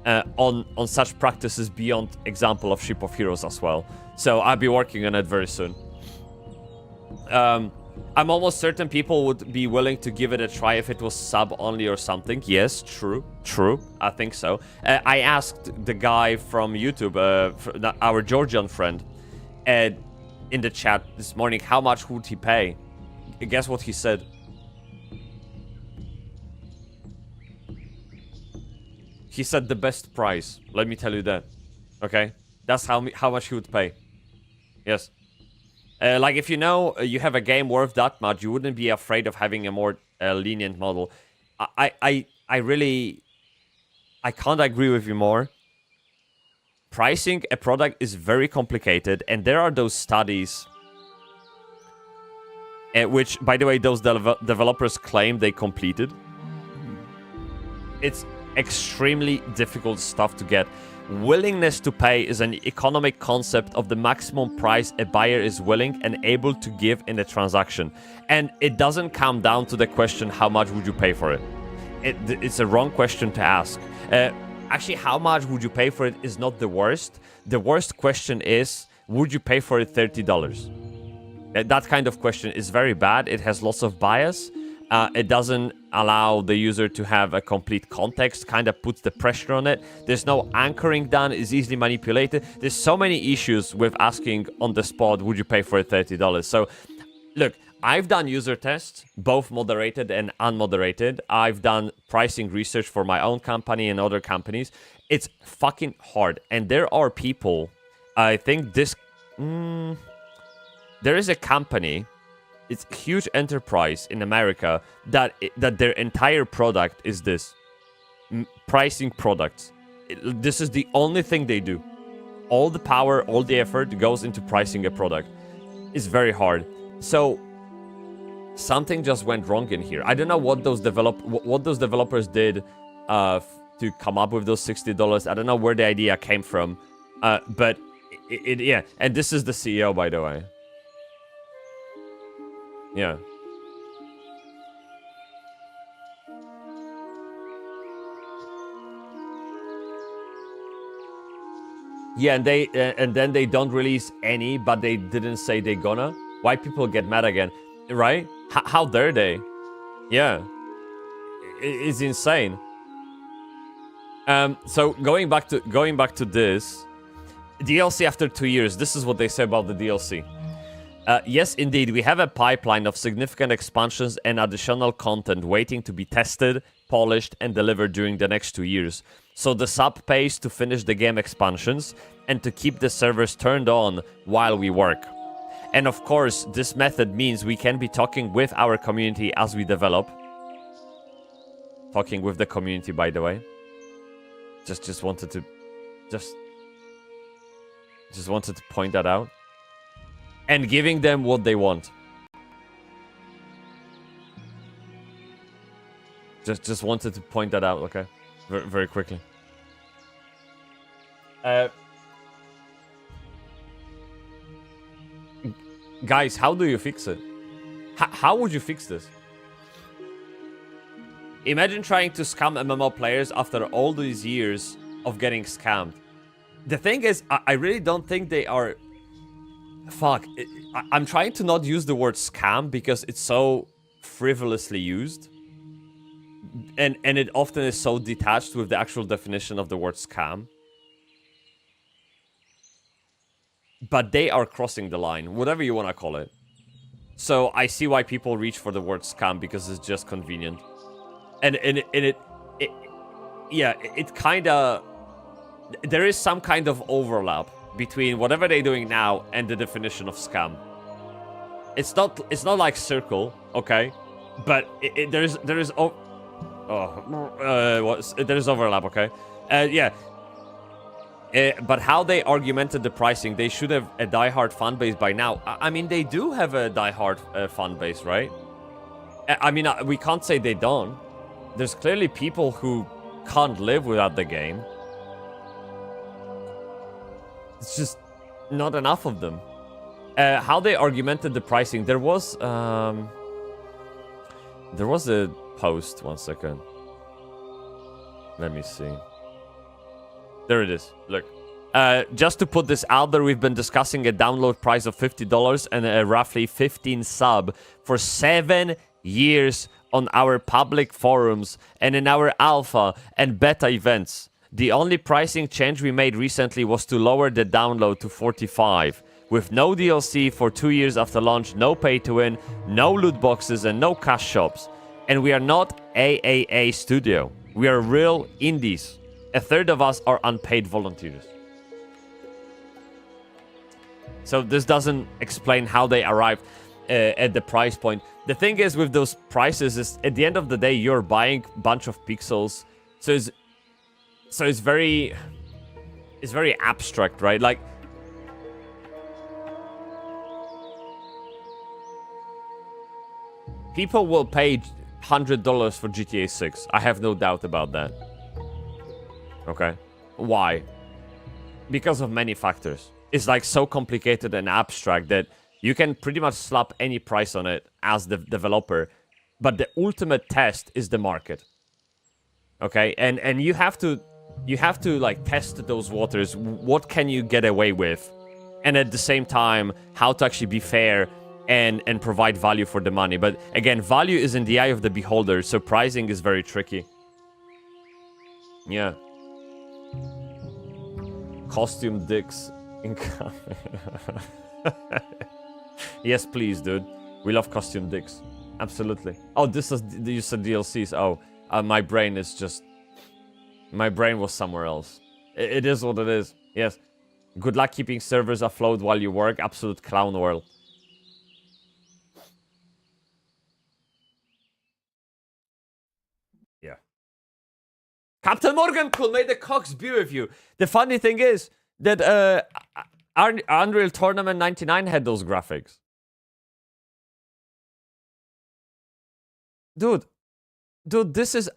on such practices beyond example of Ship of Heroes as well. So I'll be working on it very soon. I'm almost certain people would be willing to give it a try if it was sub only or something. Yes, true. I think so. I asked the guy from YouTube, our Georgian friend, in the chat this morning, how much would he pay? Guess what he said? He said the best price. Let me tell you that. Okay? That's how much he would pay. Yes. Like, if you know you have a game worth that much, you wouldn't be afraid of having a more lenient model. I can't agree with you more. Pricing a product is very complicated, and there are those studies, which, by the way, those developers claim they completed. extremely difficult stuff to get. Willingness to pay is an economic concept of the maximum price a buyer is willing and able to give in a transaction. And it doesn't come down to the question, how much would you pay for it? It's a wrong question to ask. Actually, how much would you pay for it is not the worst. The worst question is, would you pay for it $30? That kind of question is very bad. It has lots of bias. It doesn't allow the user to have a complete context, kind of puts the pressure on it. There's no anchoring done, it's easily manipulated. There's so many issues with asking on the spot, would you pay for it $30? So, look, I've done user tests, both moderated and unmoderated. I've done pricing research for my own company and other companies. It's fucking hard. And there are people, I think this... there is a company, it's a huge enterprise in America, that their entire product is this. Pricing products. This is the only thing they do. All the power, all the effort goes into pricing a product. It's very hard. So... something just went wrong in here. I don't know what those developers did to come up with those $60. I don't know where the idea came from, but yeah. And this is the CEO, by the way. Yeah. Yeah, and then they don't release any, but they didn't say they're gonna. Why people get mad again? Right? How dare they? Yeah. It's insane. So going back to this DLC after 2 years, this is what they say about the DLC. Yes, indeed, we have a pipeline of significant expansions and additional content waiting to be tested, polished, and delivered during the next 2 years. So the sub pays to finish the game expansions and to keep the servers turned on while we work. And of course, this method means we can be talking with our community as we develop. Talking with the community, by the way. Just wanted to point that out. And giving them what they want. Just wanted to point that out, okay? Very, very quickly. Guys, how do you fix it? How would you fix this? Imagine trying to scam MMO players after all these years of getting scammed. The thing is, I really don't think they are... Fuck. I'm trying to not use the word scam because it's so frivolously used. And it often is so detached with the actual definition of the word scam. But they are crossing the line, whatever you want to call it. So I see why people reach for the word scam because it's just convenient. And it kind of... There is some kind of overlap between whatever they're doing now and the definition of scam. It's not like circle, okay? But there is overlap, okay? Yeah. But how they argumented the pricing, they should have a diehard fan base by now. I mean, they do have a diehard fan base, right? I mean, we can't say they don't. There's clearly people who can't live without the game. It's just not enough of them. How they argumented the pricing, there was a post. 1 second. Let me see. There it is. Look. Just to put this out there, we've been discussing a download price of $50 and a roughly 15 sub for 7 years on our public forums and in our alpha and beta events. The only pricing change we made recently was to lower the download to 45. With no DLC for 2 years after launch, no pay to win, no loot boxes, and no cash shops. And we are not AAA studio. We are real indies. A third of us are unpaid volunteers. So this doesn't explain how they arrived at the price point. The thing is with those prices is at the end of the day, you're buying a bunch of pixels. So it's very abstract, right? Like, people will pay $100 for GTA 6. I have no doubt about that. Okay? Why? Because of many factors. It's like so complicated and abstract that you can pretty much slap any price on it as the developer, but the ultimate test is the market. Okay? And you have to like test those waters. What can you get away with? And at the same time, how to actually be fair and provide value for the money. But again, value is in the eye of the beholder, so pricing is very tricky. Yeah. Costume dicks incoming. Yes, please, dude. We love costume dicks. Absolutely. Oh, this is you said DLCs. Oh, my brain is just. My brain was somewhere else. It is what it is. Yes. Good luck keeping servers afloat while you work. Absolute clown world. Yeah. Captain Morgan, cool. May the Cox be with you. The funny thing is that Unreal Tournament 99 had those graphics. Dude, this is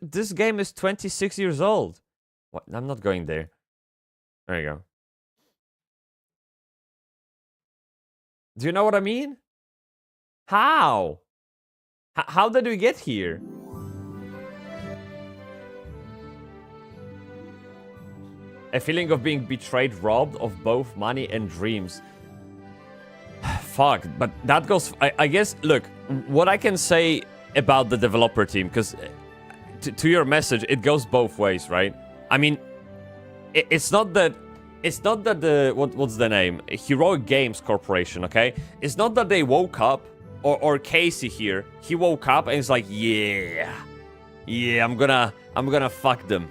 this game is 26 years old. What? I'm not going there. There you go. Do you know what I mean? How? How did we get here? A feeling of being betrayed, robbed of both money and dreams. Fuck, but that goes... I guess, look, what I can say about the developer team, because to your message, it goes both ways, right? I mean, it's not that the... What's the name? Heroic Games Corporation, okay? It's not that they woke up, or Casey here, he woke up and he's like, yeah, I'm gonna fuck them.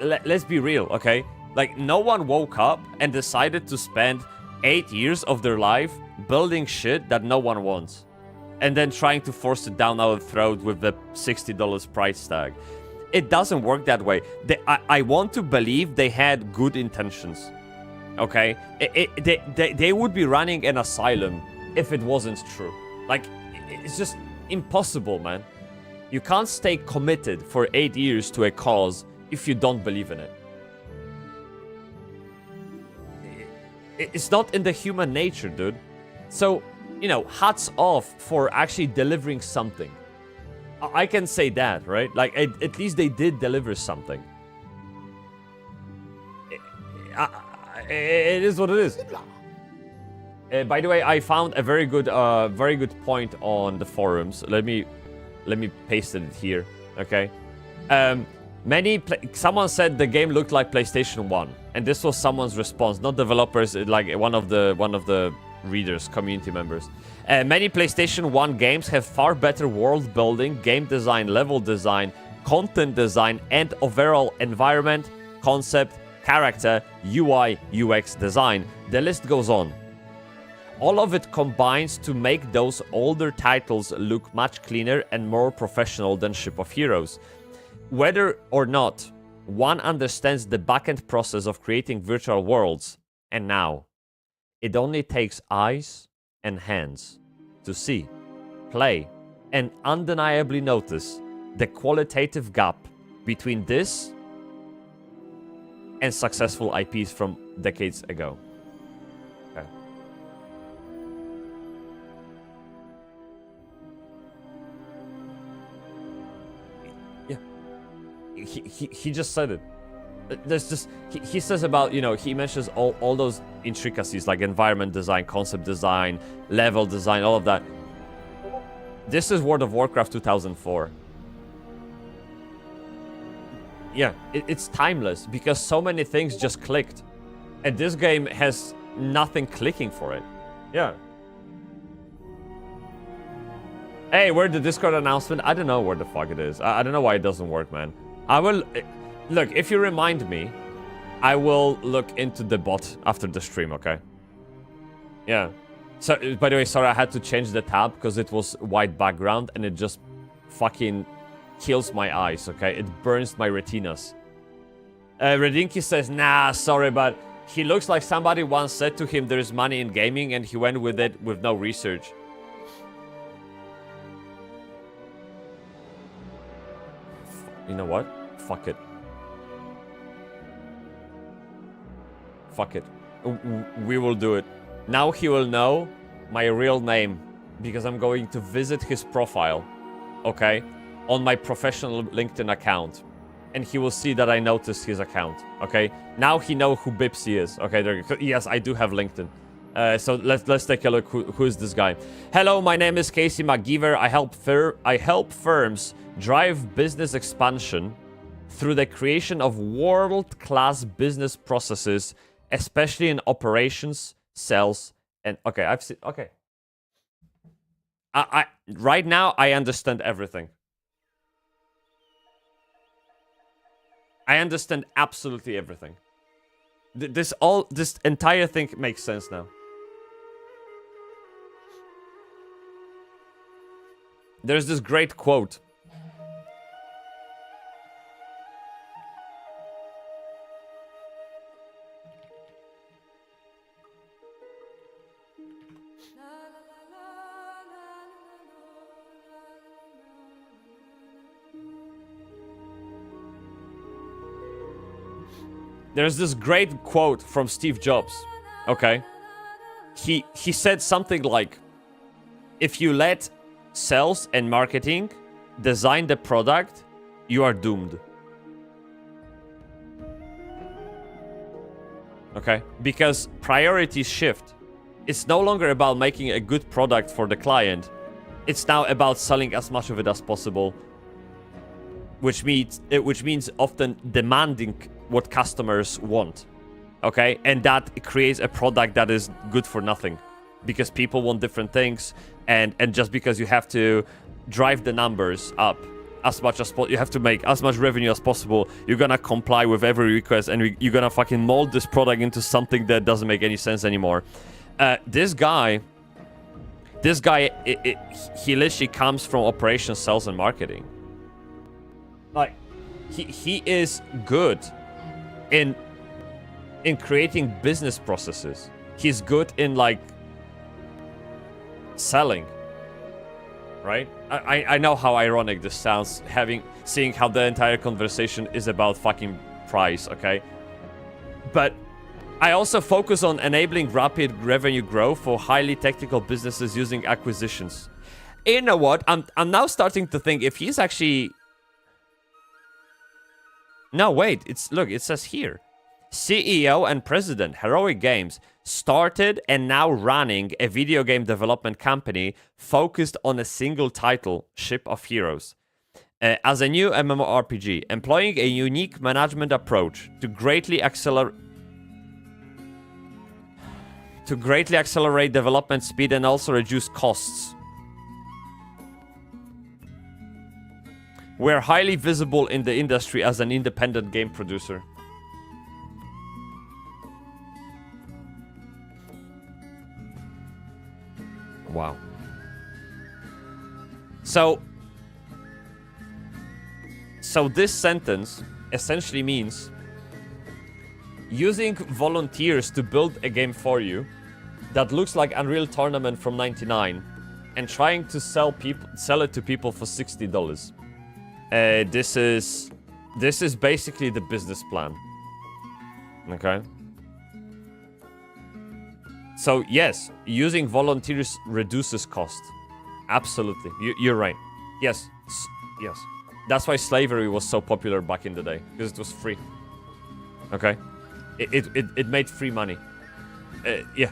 Let's be real, okay? Like, no one woke up and decided to spend 8 years of their life building shit that no one wants. And then trying to force it down our throat with the $60 price tag. It doesn't work that way. I want to believe they had good intentions. Okay? They would be running an asylum if it wasn't true. Like, it's just impossible, man. You can't stay committed for 8 years to a cause if you don't believe in it. It's not in the human nature, dude. So, you know, hats off for actually delivering something. I can say that, right? Like, at least they did deliver something. It is what it is. By the way, I found a very good point on the forums. Let me paste it here, okay? Someone said the game looked like PlayStation 1, and this was someone's response, not developers, like one of the readers, community members. Many PlayStation 1 games have far better world building, game design, level design, content design, and overall environment, concept, character, UI, UX design. The list goes on. All of it combines to make those older titles look much cleaner and more professional than Ship of Heroes. Whether or not one understands the backend process of creating virtual worlds, and now, it only takes eyes and hands to see, play, and undeniably notice the qualitative gap between this and successful IPs from decades ago. Okay. He just said it. There's just he says about, you know, he mentions all those intricacies like environment design, concept design, level design, all of that. This is World of Warcraft 2004. Yeah, it's timeless because so many things just clicked, and this game has nothing clicking for it. Yeah. Hey, where's the Discord announcement? I don't know where the fuck it is. I don't know why it doesn't work, man. I will... Look, if you remind me, I will look into the bot after the stream, okay? Yeah. So, by the way, sorry, I had to change the tab because it was white background and it just fucking kills my eyes, okay? It burns my retinas. Redinky says, nah, sorry, but he looks like somebody once said to him there's money in gaming and he went with it with no research. You know what? Fuck it. Fuck it. We will do it. Now he will know my real name because I'm going to visit his profile, okay, on my professional LinkedIn account. And he will see that I noticed his account, okay? Now he knows who Bybsie is, okay? Yes, I do have LinkedIn. So let's take a look. Who is this guy? Hello, my name is Casey McGeever. I help firms drive business expansion through the creation of world-class business processes, especially in operations, sales, and okay, I've seen. Okay, I right now I understand everything. I understand absolutely everything. This entire thing makes sense now. There's this great quote. There's this great quote from Steve Jobs, okay? He said something like, if you let sales and marketing design the product, you are doomed. Okay? Because priorities shift. It's no longer about making a good product for the client. It's now about selling as much of it as possible, which means often demanding what customers want, okay? And that creates a product that is good for nothing because people want different things, and just because you have to drive the numbers up as much as possible, you have to make as much revenue as possible, you're gonna comply with every request, and you're gonna fucking mold this product into something that doesn't make any sense anymore. This guy, he literally comes from operations, sales, and marketing. Like, he is good in creating business processes. He's good in, like, selling, right? I know how ironic this sounds, seeing how the entire conversation is about fucking price, okay? But I also focus on enabling rapid revenue growth for highly technical businesses using acquisitions. You know what? I'm now starting to think if he's actually... No, wait. Look, it says here. CEO and president, Heroic Games, started and now running a video game development company focused on a single title, Ship of Heroes. As a new mmorpg, employing a unique management approach to greatly accelerate development speed and also reduce costs. We're highly visible in the industry as an independent game producer. Wow. So this sentence essentially means using volunteers to build a game for you that looks like Unreal Tournament from '99 and trying to sell it to people for $60. This is basically the business plan. Okay. So yes, using volunteers reduces cost. Absolutely, you're right. Yes, yes. That's why slavery was so popular back in the day, because it was free. Okay, it made free money. Yeah.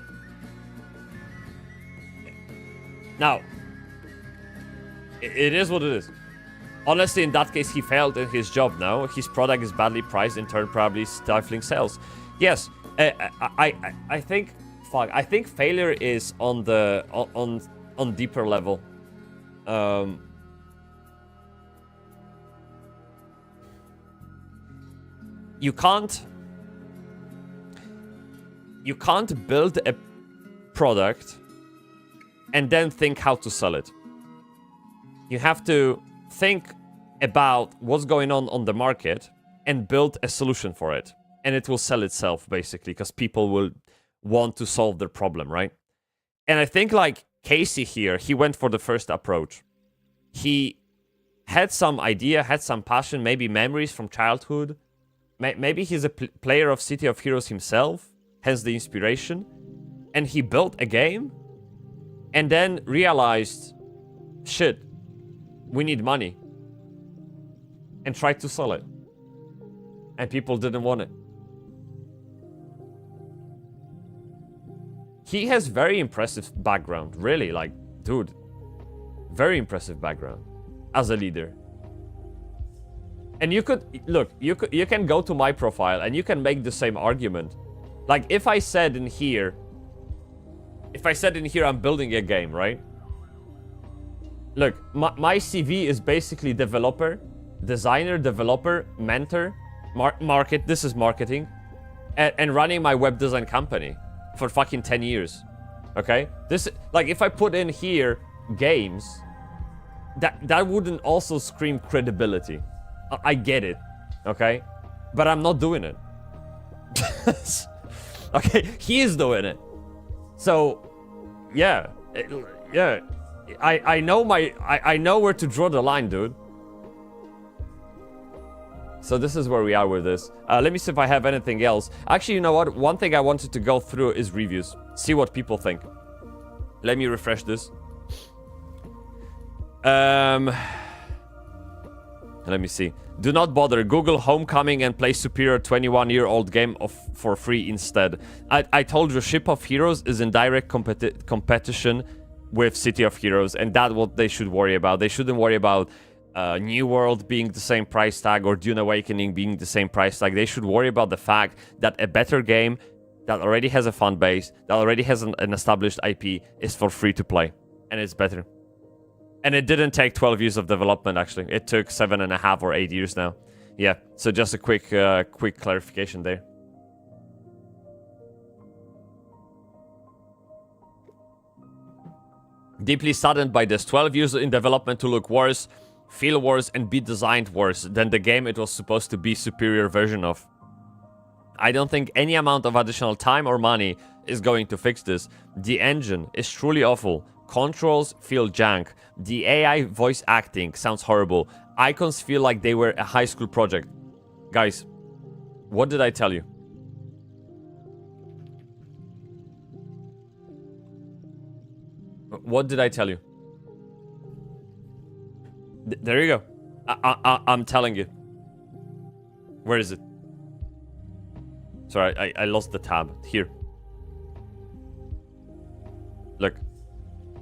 Now, it is what it is. Honestly, in that case, he failed in his job now. His product is badly priced, in turn probably stifling sales. Yes, I think... Fuck, I think failure is on deeper level. You can't build a product and then think how to sell it. You have to think about what's going on the market and build a solution for it. And it will sell itself, basically, because people will want to solve their problem, right? And I think, like, Casey here, he went for the first approach. He had some idea, had some passion, maybe memories from childhood. Maybe he's a player of City of Heroes himself, hence the inspiration. And he built a game and then realized, shit, we need money. And tried to sell it. And people didn't want it. He has very impressive background, really, like, dude, very impressive background as a leader. And you could, look, you can go to my profile and you can make the same argument. Like, if I said in here I'm building a game, right? Look, my CV is basically developer, designer, developer, mentor, this is marketing, and running my web design company for fucking 10 years, okay? This, like, if I put in here games, that wouldn't also scream credibility. I get it, okay? But I'm not doing it. Okay, he is doing it. So, yeah, I know where to draw the line, dude. So this is where we are with this. Let me see if I have anything else. Actually, you know what? One thing I wanted to go through is reviews. See what people think. Let me refresh this. Let me see. Do not bother. Google Homecoming and play superior 21-year-old game for free instead. I told you, Ship of Heroes is in direct competition with City of Heroes, and that's what they should worry about. They shouldn't worry about New World being the same price tag or Dune Awakening being the same price tag. They should worry about the fact that a better game that already has a fan base, that already has an established IP, is for free to play, and it's better. And it didn't take 12 years of development, actually. It took 7.5 or 8 years now. Yeah, so just a quick clarification there. Deeply saddened by this. 12 years in development to look worse, feel worse, and be designed worse than the game it was supposed to be superior version of. I don't think any amount of additional time or money is going to fix this. The engine is truly awful. Controls feel jank. The AI voice acting sounds horrible. Icons feel like they were a high school project. Guys, what did I tell you? What did I tell you? There you go. I'm telling you. Where is it? Sorry, I lost the tab. Here. Look.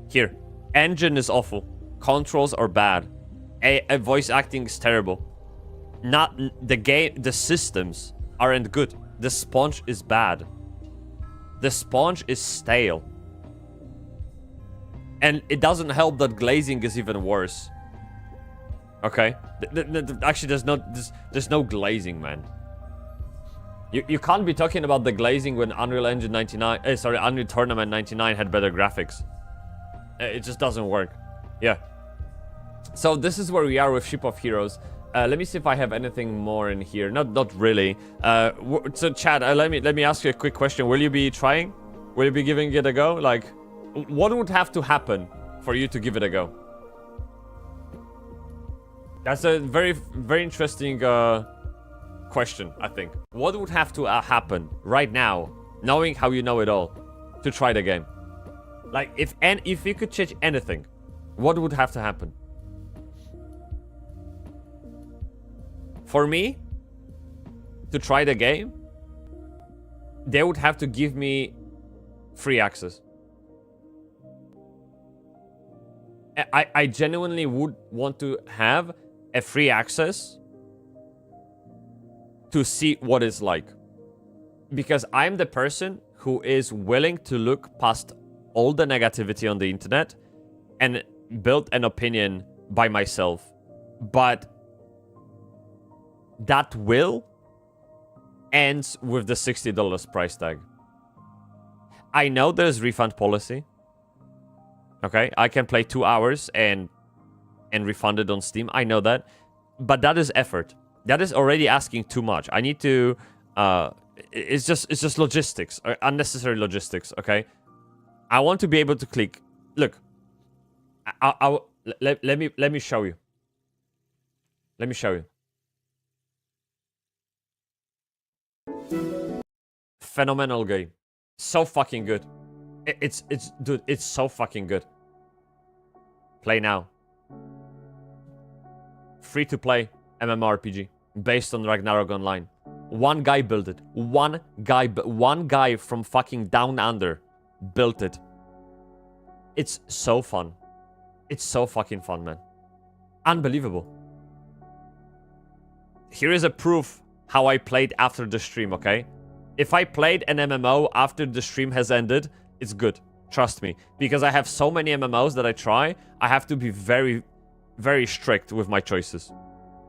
Here. Engine is awful. Controls are bad. A voice acting is terrible. Not the game. The systems aren't good. The sponge is bad. The sponge is stale. And it doesn't help that glazing is even worse. Okay? Actually, there's no glazing, man. You can't be talking about the glazing when Unreal Engine 99... Unreal Tournament 99 had better graphics. It just doesn't work. Yeah. So this is where we are with Ship of Heroes. Let me see if I have anything more in here. Not really. So Chad, let me ask you a quick question. Will you be trying? Will you be giving it a go? Like, what would have to happen for you to give it a go? That's a very, very interesting question, I think. What would have to happen right now, knowing how you know it all, to try the game? Like, if you could change anything, what would have to happen? For me, to try the game, they would have to give me free access. I genuinely would want to have a free access to see what it's like. Because I'm the person who is willing to look past all the negativity on the internet and build an opinion by myself. But that will ends with the $60 price tag. I know there's refund policy. Okay, I can play 2 hours and refund it on Steam. I know that. But that is effort. That is already asking too much. I need to it's just logistics, unnecessary logistics, okay? I want to be able to click. Look. Let me show you. Let me show you. Phenomenal game. So fucking good. Dude, it's so fucking good. Play now. Free to play MMORPG based on Ragnarok Online. One guy built it. One guy from fucking down under built it. It's so fun. It's so fucking fun, man. Unbelievable. Here is a proof how I played after the stream, okay? If I played an MMO after the stream has ended, it's good. Trust me. Because I have so many MMOs that I try, I have to be very, very strict with my choices.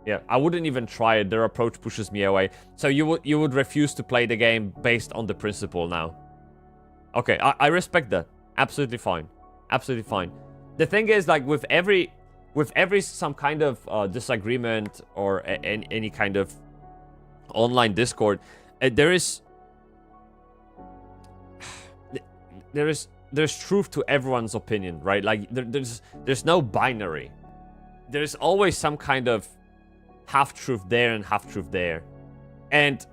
Yeah, I wouldn't even try it. Their approach pushes me away. So you would refuse to play the game based on the principle now. Okay, I respect that. Absolutely fine. Absolutely fine. The thing is, like, with every some kind of disagreement or any kind of online discord, there's truth to everyone's opinion, right? Like, there's no binary. There's always some kind of half-truth there and half-truth there. And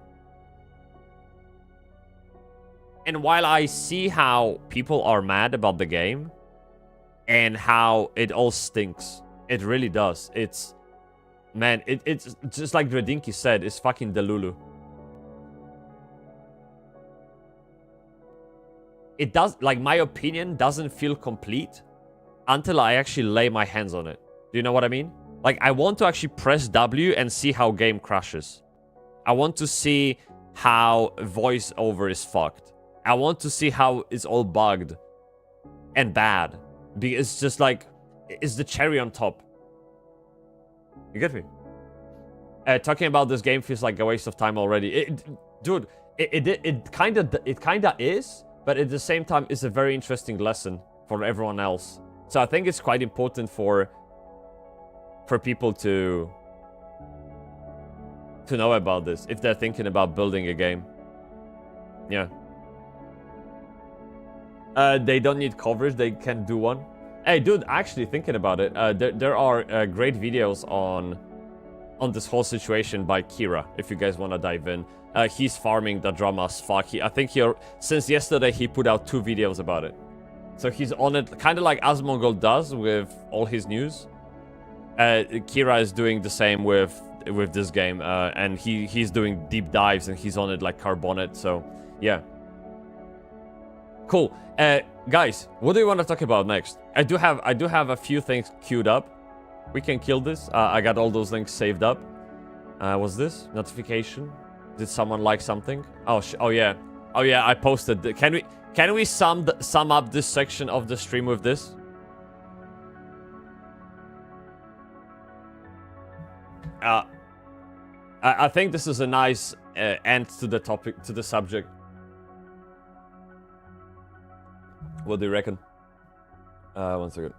while I see how people are mad about the game and how it all stinks, it really does. It's, man, it's just like Dredinky said, it's fucking Delulu. It does, like, my opinion doesn't feel complete until I actually lay my hands on it. Do you know what I mean? Like, I want to actually press W and see how game crashes. I want to see how voiceover is fucked. I want to see how it's all bugged and bad. Because it's just like, it's the cherry on top. You get me? Talking about this game feels like a waste of time already. Dude, it kind of is, but at the same time, it's a very interesting lesson for everyone else. So I think it's quite important for people to know about this if they're thinking about building a game. Yeah. They don't need coverage, they can do one. Hey, dude, actually thinking about it, there are great videos on this whole situation by Kira, if you guys want to dive in. He's farming the drama as fuck. I think since yesterday he put out 2 videos about it. So he's on it, kind of like Asmongold does with all his news. Kira is doing the same with this game, and he's doing deep dives and he's on it like Carbonet. So yeah, cool. Guys, what do you want to talk about next? I do have a few things queued up. We can kill this. I got all those links saved up. What's this notification? Did someone like something? Oh yeah, I posted. Can we sum up this section of the stream with this? I think this is a nice end to the topic, to the subject. What do you reckon? 1 second.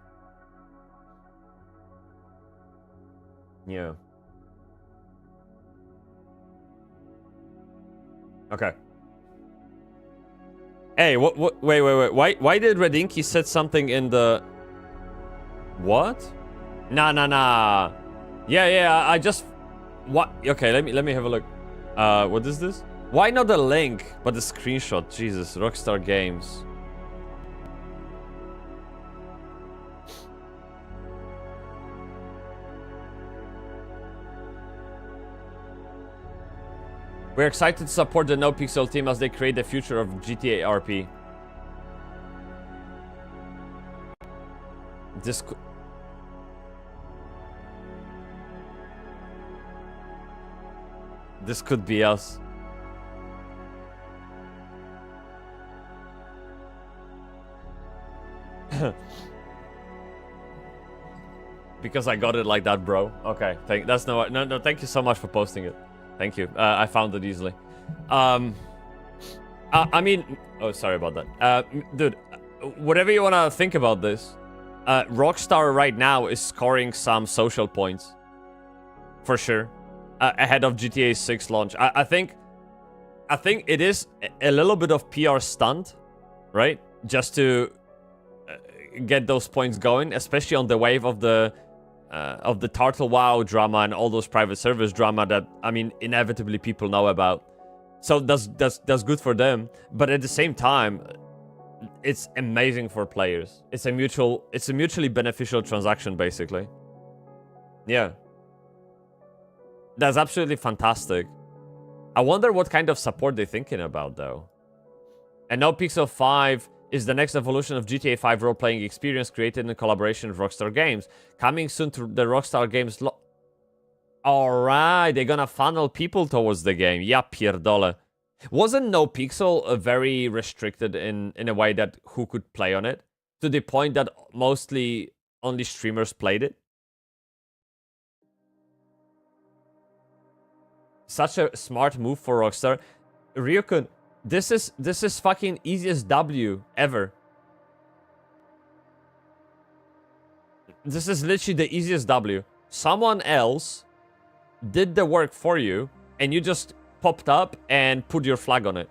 Yeah. Okay. Hey, wait. Why did Redinky said something in the... What? Nah. Yeah, I just... What? Okay, let me have a look. What is this? Why not the link, but the screenshot? Jesus, Rockstar Games. We're excited to support the No Pixel team as they create the future of GTA RP. This could be us. Because I got it like that, bro. Okay, no. Thank you so much for posting it. Thank you. I found it easily. I mean, oh, sorry about that. Dude, whatever you wanna think about this, Rockstar right now is scoring some social points, for sure, ahead of GTA 6 launch. I think it is a little bit of PR stunt, right? Just to get those points going, especially on the wave of the of the Turtle WoW drama and all those private servers drama that, I mean, inevitably people know about. So that's good for them. But at the same time, it's amazing for players. It's a mutually beneficial transaction, basically. Yeah. That's absolutely fantastic. I wonder what kind of support they're thinking about, though. And now Pixel 5 is the next evolution of GTA 5 role-playing experience created in collaboration with Rockstar Games. Coming soon to the Rockstar Games... Alright, they're gonna funnel people towards the game. Yeah, pierdole. Wasn't No Pixel very restricted in a way that who could play on it? To the point that mostly only streamers played it? Such a smart move for Rockstar. Ryukun, this is fucking easiest W ever. This is literally the easiest W. Someone else did the work for you, and you just popped up and put your flag on it.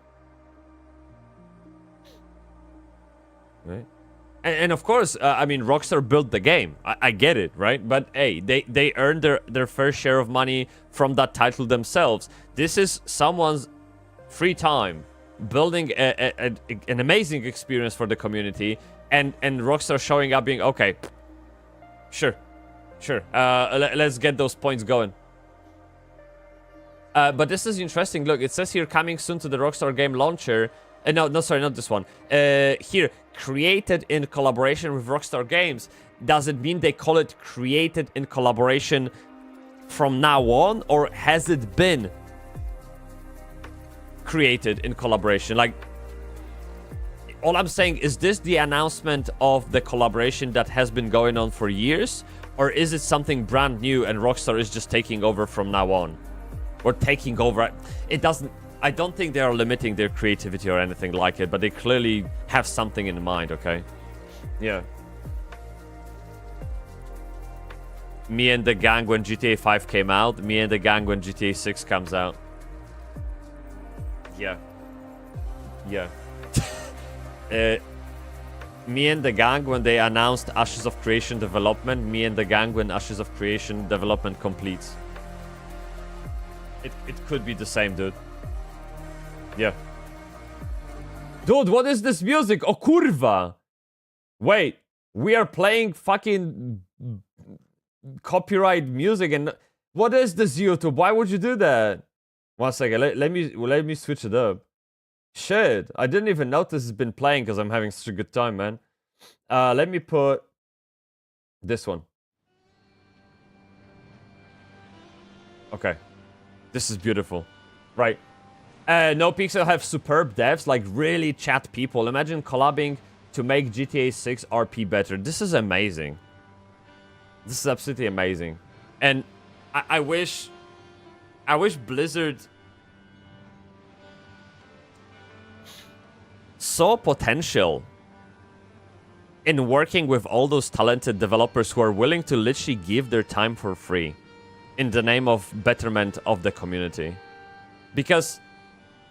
Right? And of course, I mean, Rockstar built the game. I get it, right? But hey, they earned their fair share of money from that title themselves. This is someone's free time building an amazing experience for the community, and Rockstar showing up being, okay, sure. Let's get those points going. But this is interesting. Look, it says here, coming soon to the Rockstar game launcher. No, sorry, not this one. Here, created in collaboration with Rockstar Games. Does it mean they call it created in collaboration from now on? Or has it been created in collaboration? Like, all I'm saying, is this the announcement of the collaboration that has been going on for years? Or is it something brand new and Rockstar is just taking over from now on? Or taking over... It doesn't... I don't think they are limiting their creativity or anything like it, but they clearly have something in mind, okay? Yeah. Me and the gang when GTA 5 came out. Me and the gang when GTA 6 comes out. Yeah. Yeah. Me and the gang when they announced Ashes of Creation development. Me and the gang when Ashes of Creation development completes. It could be the same, dude. Yeah. Dude, what is this music? Oh, kurva! Wait, we are playing fucking copyright music and... What is this, YouTube? Why would you do that? 1 second, let me switch it up. Shit, I didn't even notice it's been playing because I'm having such a good time, man. Let me put this one. Okay. This is beautiful. Right. No Pixel have superb devs, like really chat people. Imagine collabing to make GTA 6 RP better. This is amazing. This is absolutely amazing. And I wish Blizzard saw potential in working with all those talented developers who are willing to literally give their time for free in the name of betterment of the community. Because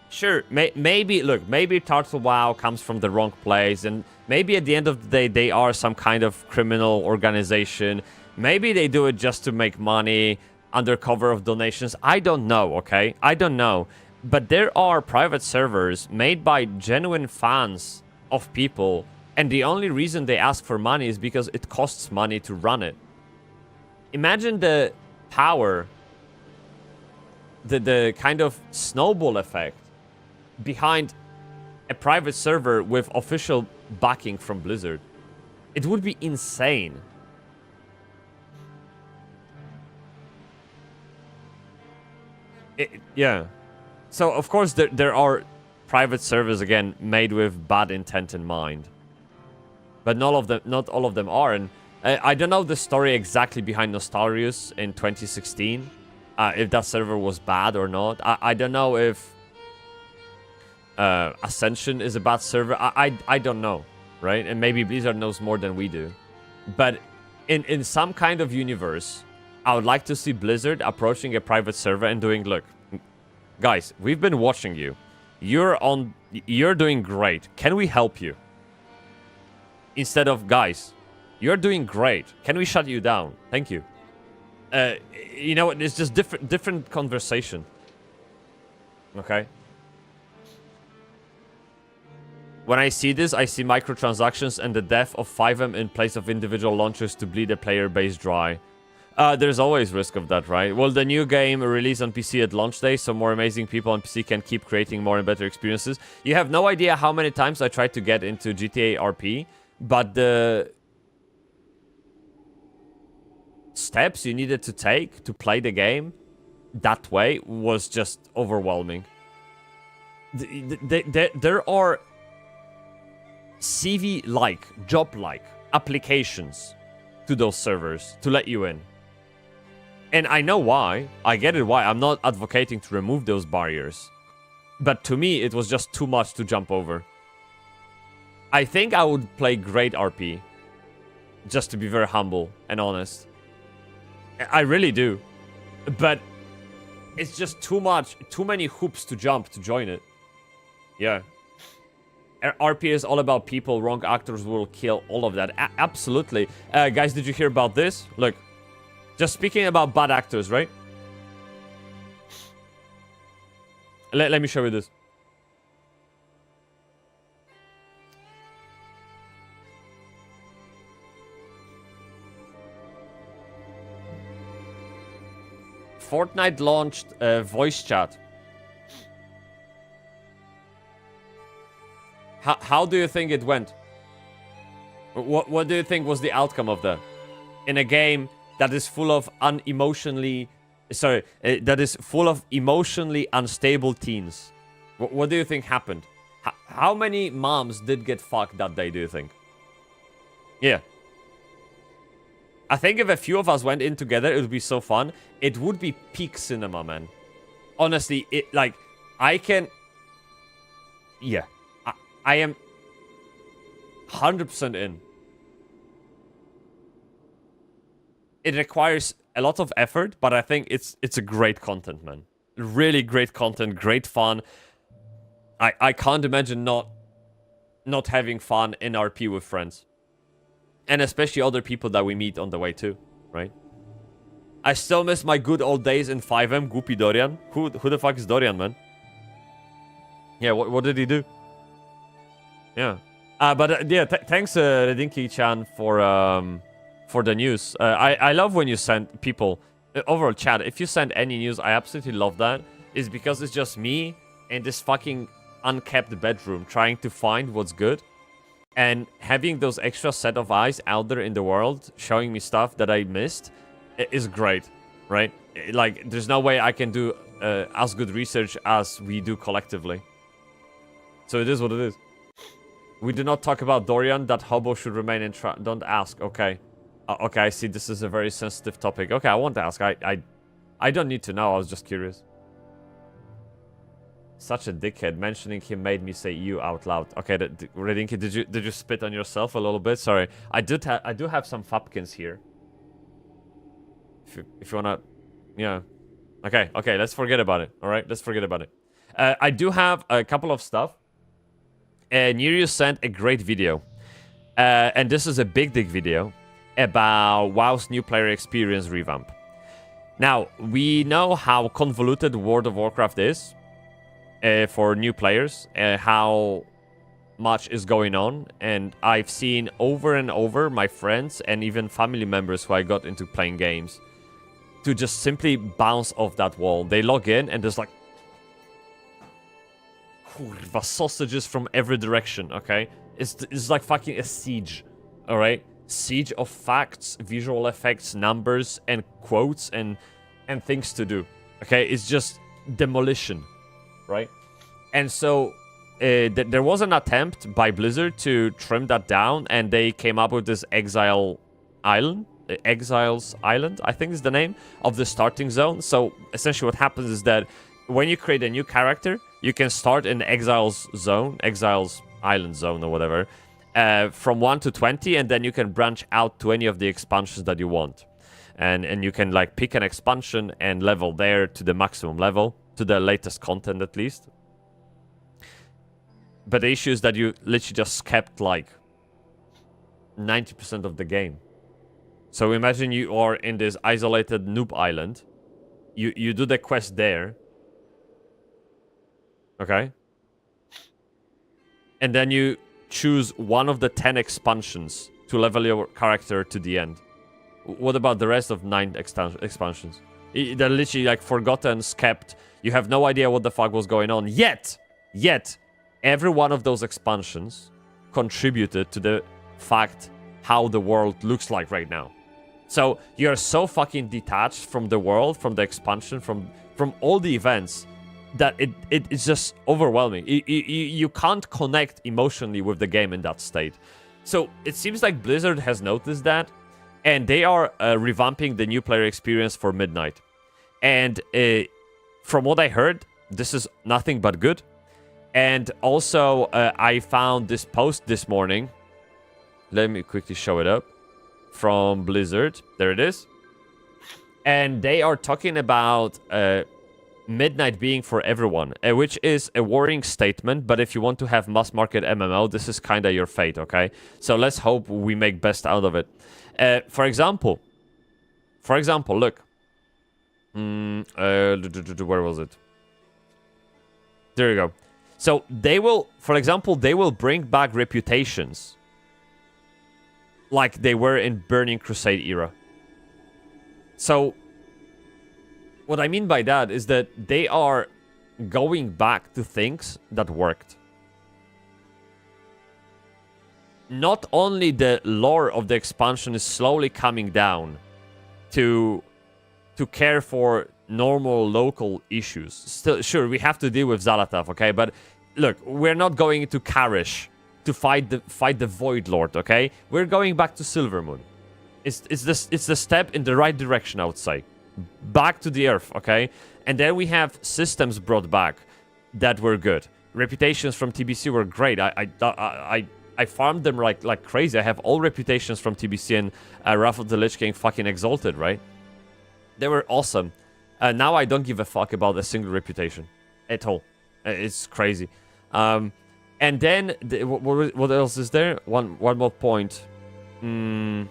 sure, maybe Turtle WoW comes from the wrong place, and maybe at the end of the day they are some kind of criminal organization. Maybe they do it just to make money under cover of donations. I don't know, okay? I don't know. But there are private servers made by genuine fans of people, and the only reason they ask for money is because it costs money to run it. Imagine the power, the kind of snowball effect behind a private server with official backing from Blizzard. It would be insane. Yeah. So, of course, there are private servers, again, made with bad intent in mind. But not all of them are. And I don't know the story exactly behind Nostarius in 2016. If that server was bad or not. I don't know if Ascension is a bad server. I don't know, right? And maybe Blizzard knows more than we do. But in some kind of universe, I would like to see Blizzard approaching a private server and doing, look, guys, we've been watching you. You're doing great. Can we help you? Instead of, guys, you're doing great. Can we shut you down? Thank you. You know, it's just different conversation. Okay. When I see this, I see microtransactions and the death of 5M in place of individual launchers to bleed a player base dry. There's always risk of that, right? Well, the new game released on PC at launch day, so more amazing people on PC can keep creating more and better experiences. You have no idea how many times I tried to get into GTA RP, but the steps you needed to take to play the game that way was just overwhelming. There are CV-like, job-like applications to those servers to let you in. And I know why. I get it why. I'm not advocating to remove those barriers. But to me, it was just too much to jump over. I think I would play great RP. Just to be very humble and honest. I really do. But it's just too much, too many hoops to jump to join it. Yeah. RP is all about people. Wrong actors will kill all of that. Absolutely. Guys, did you hear about this? Look. Just speaking about bad actors, right? Let me show you this. Fortnite launched voice chat. How do you think it went? What do you think was the outcome of that? In a game that is full of that is full of emotionally unstable teens. What do you think happened? How many moms did get fucked that day, do you think? Yeah. I think if a few of us went in together, it would be so fun. It would be peak cinema, man. Honestly, I can... Yeah. I am 100% in. It requires a lot of effort, but I think it's a great content, man. Really great content, great fun. I can't imagine not having fun in RP with friends. And especially other people that we meet on the way too, right? I still miss my good old days in 5M, Goopy Dorian. Who the fuck is Dorian, man? Yeah, what did he do? Yeah. Yeah, thanks, Redinki-chan, for the news. I love when you send people... overall, chat, if you send any news, I absolutely love that. It's because it's just me in this fucking unkept bedroom trying to find what's good. And having those extra set of eyes out there in the world showing me stuff that I missed is great, right? Like, there's no way I can do as good research as we do collectively. So it is what it is. We do not talk about Dorian. That hobo should remain in Don't ask. Okay. Okay, I see this is a very sensitive topic. Okay, I won't ask. I don't need to know. I was just curious. Such a dickhead. Mentioning him made me say you out loud. Okay, Redinki, did you spit on yourself a little bit? Sorry. I do have some Fapkins here. If you wanna, yeah. Okay, let's forget about it. All right, let's forget about it. I do have a couple of stuff. Nereus sent a great video. And this is a big video about WoW's new player experience revamp. Now, we know how convoluted World of Warcraft is for new players, how much is going on, and I've seen over and over my friends and even family members who I got into playing games to just simply bounce off that wall. They log in and there's like kurva sausages from every direction, okay? It's like fucking a siege, alright? Siege of facts, visual effects, numbers, and quotes, and things to do. Okay, it's just demolition, right? And so there was an attempt by Blizzard to trim that down, and they came up with this Exiles Island, I think is the name of the starting zone. So essentially, what happens is that when you create a new character, you can start in Exiles Island zone or whatever. From 1 to 20, and then you can branch out to any of the expansions that you want. And you can like pick an expansion and level there to the maximum level, to the latest content at least. But the issue is that you literally just kept like 90% of the game. So imagine you are in this isolated noob island. You do the quest there. Okay? And then you choose one of the 10 expansions to level your character to the end. What about the rest of 9 expansions? They're literally like forgotten, kept. You have no idea what the fuck was going on. Yet, every one of those expansions contributed to the fact how the world looks like right now. So you're so fucking detached from the world, from the expansion, from all the events, that it's just overwhelming. You can't connect emotionally with the game in that state. So it seems like Blizzard has noticed that, and they are revamping the new player experience for Midnight. And from what I heard, this is nothing but good. And also, I found this post this morning. Let me quickly show it up. From Blizzard. There it is. And they are talking about Midnight being for everyone, which is a worrying statement, but if you want to have mass market MMO, this is kind of your fate, okay? So let's hope we make best out of it. For example, look. Where was it? There you go. So they will, for example, they will bring back reputations like they were in Burning Crusade era. So what I mean by that is that they are going back to things that worked. Not only the lore of the expansion is slowly coming down to care for normal local issues. Still, sure, we have to deal with Zalatath, okay? But look, we're not going to Karish to fight the Void Lord, okay? We're going back to Silvermoon. It's the step in the right direction, I would say. Back to the Earth, okay? And then we have systems brought back that were good. Reputations from TBC were great. I farmed them like crazy. I have all reputations from TBC, and Wrath of the Lich King fucking exalted, right? They were awesome. Now I don't give a fuck about a single reputation at all. It's crazy. And then what else is there? One more point. Where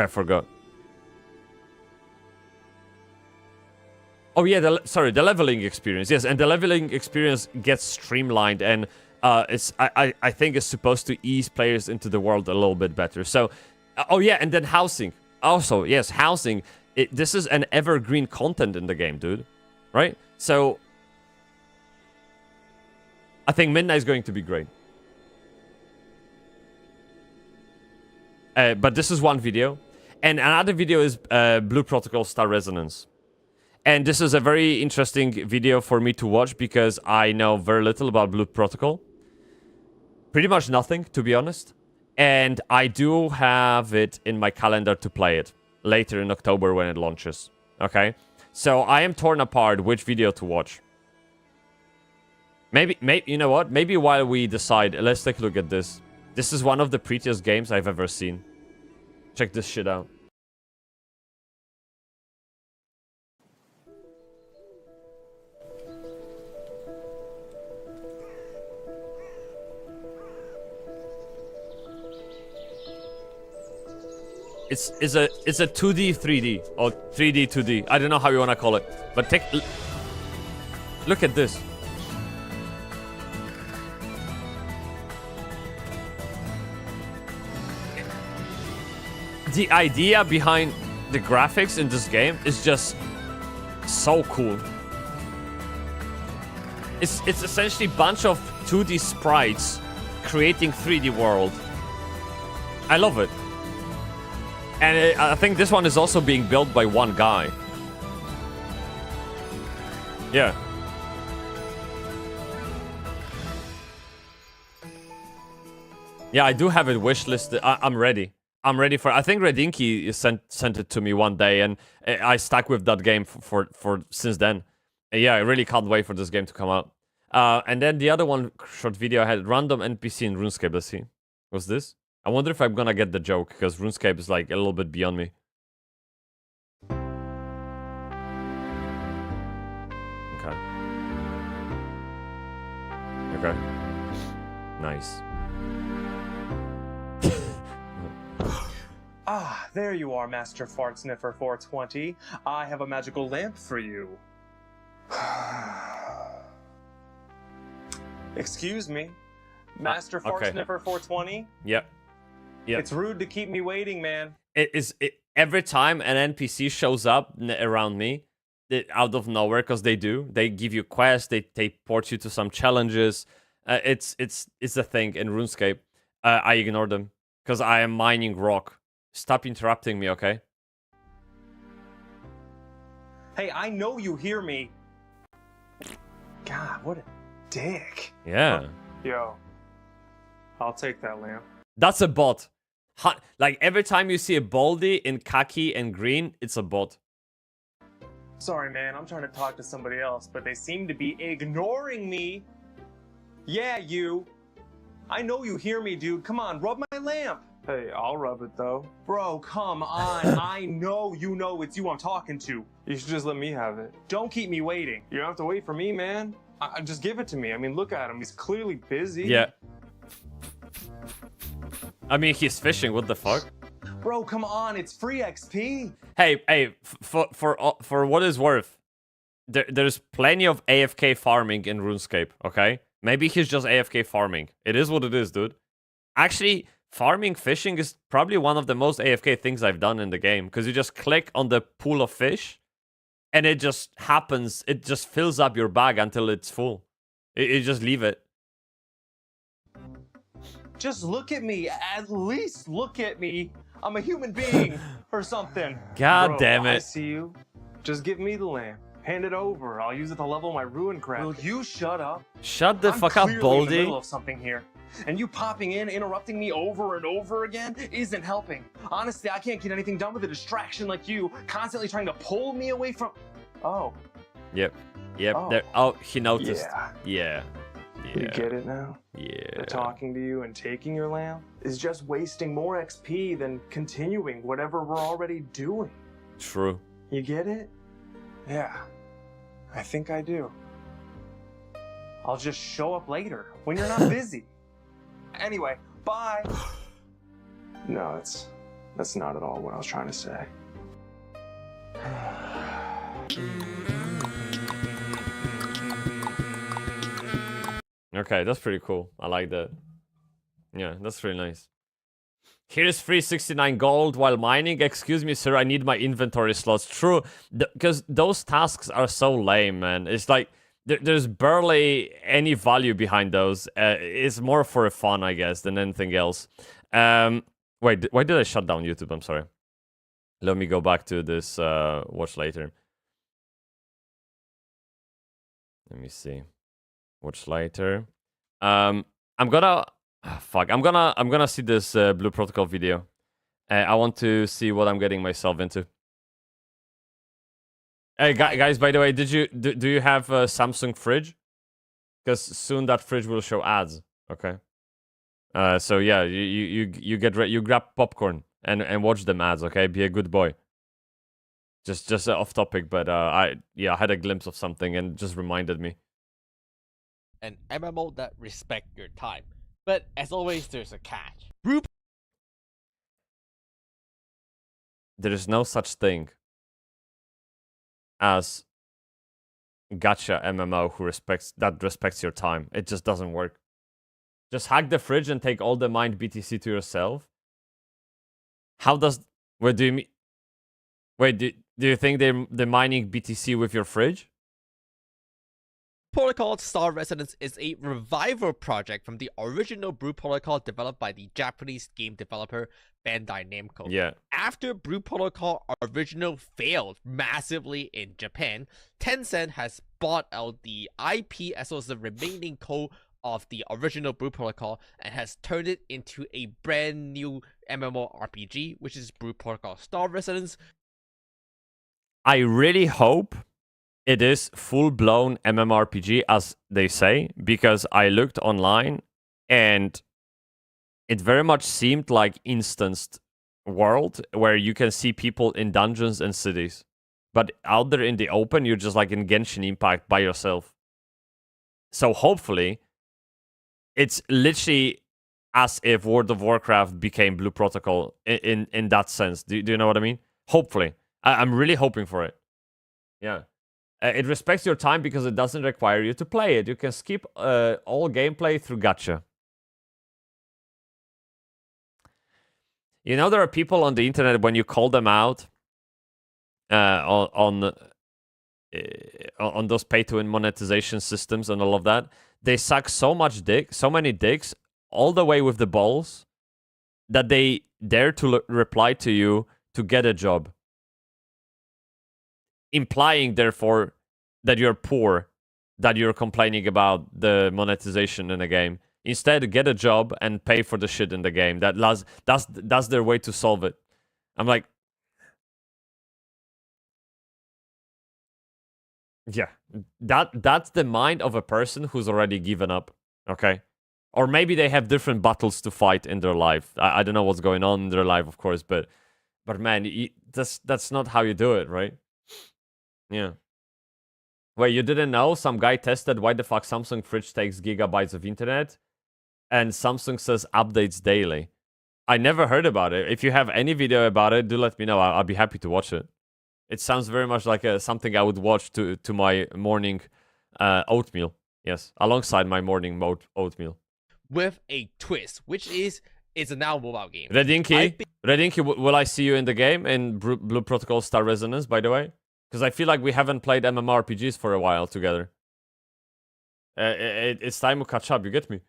I forgot. Oh yeah, the leveling experience. Yes, and the leveling experience gets streamlined, and I think it's supposed to ease players into the world a little bit better. So, oh yeah, and then housing. Also, yes, housing. This is an evergreen content in the game, dude. Right? So, I think Midnight is going to be great. But this is one video. And another video is Blue Protocol Star Resonance. And this is a very interesting video for me to watch because I know very little about Blue Protocol. Pretty much nothing, to be honest. And I do have it in my calendar to play it later in October when it launches. Okay? So I am torn apart which video to watch. Maybe you know what? Maybe while we decide, let's take a look at this. This is one of the prettiest games I've ever seen. Check this shit out. It's a 2D 3D or 3D 2D. I don't know how you wanna call it, but look at this. The idea behind the graphics in this game is just so cool. It's essentially a bunch of 2D sprites creating 3D world. I love it. And I think this one is also being built by one guy. Yeah. Yeah, I do have it wishlisted. I'm ready. I'm ready for. I think Redinky sent it to me one day, and I stuck with that game for since then. Yeah, I really can't wait for this game to come out. And then the other one short video I had random NPC in RuneScape. Let's see. What's this? I wonder if I'm gonna get the joke because RuneScape is like a little bit beyond me. Okay. Okay. Nice. Ah, there you are, Master Fart Sniffer 420. I have a magical lamp for you. Excuse me, Master Fart okay. Sniffer 420? Yep. It's rude to keep me waiting, man. Every time an NPC shows up around me, out of nowhere, because they give you quests, they port you to some challenges. It's a thing in RuneScape. I ignore them because I am mining rock. Stop interrupting me, okay? Hey, I know you hear me. God, what a dick. Yeah. Yo, I'll take that lamp. That's a bot. Like, every time you see a baldy in khaki and green, it's a bot. Sorry, man, I'm trying to talk to somebody else, but they seem to be ignoring me. Yeah, you. I know you hear me, dude. Come on, rub my lamp. Hey, I'll rub it, though. Bro, come on. I know you know it's you I'm talking to. You should just let me have it. Don't keep me waiting. You don't have to wait for me, man. Just give it to me. I mean, look at him. He's clearly busy. Yeah. I mean, he's fishing. What the fuck? Bro, come on. It's free XP. Hey, for what it's worth, there's plenty of AFK farming in RuneScape, okay? Maybe he's just AFK farming. It is what it is, dude. Actually, farming fishing is probably one of the most AFK things I've done in the game, because you just click on the pool of fish, and it just happens. It just fills up your bag until it's full. You just leave it. Just look at me. At least look at me. I'm a human being or something. God Bro, damn it. I see you. Just give me the lamp. Hand it over. I'll use it to level my ruin craft. Will you shut up? Shut the fuck up, I'm clearly in the Baldy. middle of something here. And you popping in, interrupting me over and over again isn't helping. Honestly, I can't get anything done with a distraction like you, constantly trying to pull me away from... Oh. Yep. Oh. Oh, he noticed. Yeah. You get it now? Yeah. Talking to you and taking your lamp is just wasting more XP than continuing whatever we're already doing. True. You get it? Yeah. I think I do. I'll just show up later when you're not busy. Anyway, bye. No, that's not at all what I was trying to say. Okay, that's pretty cool. I like that. Yeah, that's really nice. Here's 369 gold while mining. Excuse me, sir, I need my inventory slots. True, because those tasks are so lame, man. It's like, there's barely any value behind those. It's more for fun, I guess, than anything else. Wait, why did I shut down YouTube? I'm sorry. Let me go back to this watch later. Let me see. Watch later. I'm gonna I'm gonna see this Blue Protocol video. I want to see what I'm getting myself into. Hey guys, by the way, do you have a Samsung fridge? Because soon that fridge will show ads. Okay. So yeah, you get you grab popcorn and watch them ads. Okay, be a good boy. Just off topic, but I had a glimpse of something and just reminded me. An MMO that respect your time. But as always, there's a catch. There is no such thing as gacha MMO who respects your time. It just doesn't work. Just hack the fridge and take all the mined BTC to yourself. How does... Wait, do you mean... Wait, do you think they're mining BTC with your fridge? Protocol Star Resonance is a revival project from the original Brew Protocol developed by the Japanese game developer Bandai Namco. Yeah. After Brew Protocol original failed massively in Japan, Tencent has bought out the IP as well as the remaining code of the original Brew Protocol and has turned it into a brand new MMORPG, which is Brew Protocol Star Resonance. I really hope it is full-blown MMORPG, as they say, because I looked online and it very much seemed like instanced world where you can see people in dungeons and cities. But out there in the open, you're just like in Genshin Impact by yourself. So hopefully, it's literally as if World of Warcraft became Blue Protocol in that sense. Do you know what I mean? Hopefully. I'm really hoping for it. Yeah. It respects your time because it doesn't require you to play it. You can skip all gameplay through gacha. You know, there are people on the internet, when you call them out on those pay-to-win monetization systems and all of that, they suck so many dicks, all the way with the balls, that they dare to reply to you to get a job. Implying, therefore, that you're poor, that you're complaining about the monetization in the game. Instead, get a job and pay for the shit in the game. That's their way to solve it. I'm like, yeah, that's the mind of a person who's already given up. Okay, or maybe they have different battles to fight in their life. I don't know what's going on in their life, of course, but man, that's not how you do it, right? Yeah. Wait, you didn't know? Some guy tested why the fuck Samsung fridge takes gigabytes of internet, and Samsung says updates daily. I never heard about it. If you have any video about it, do let me know. I'll be happy to watch it. It sounds very much like something I would watch to my morning oatmeal. Yes, alongside my morning oatmeal. With a twist, which is it's a now mobile game. Redinky, will I see you in the game in Blue Protocol Star Resonance, by the way? Because I feel like we haven't played mmorpgs for a while together. It's time to catch up, you get me?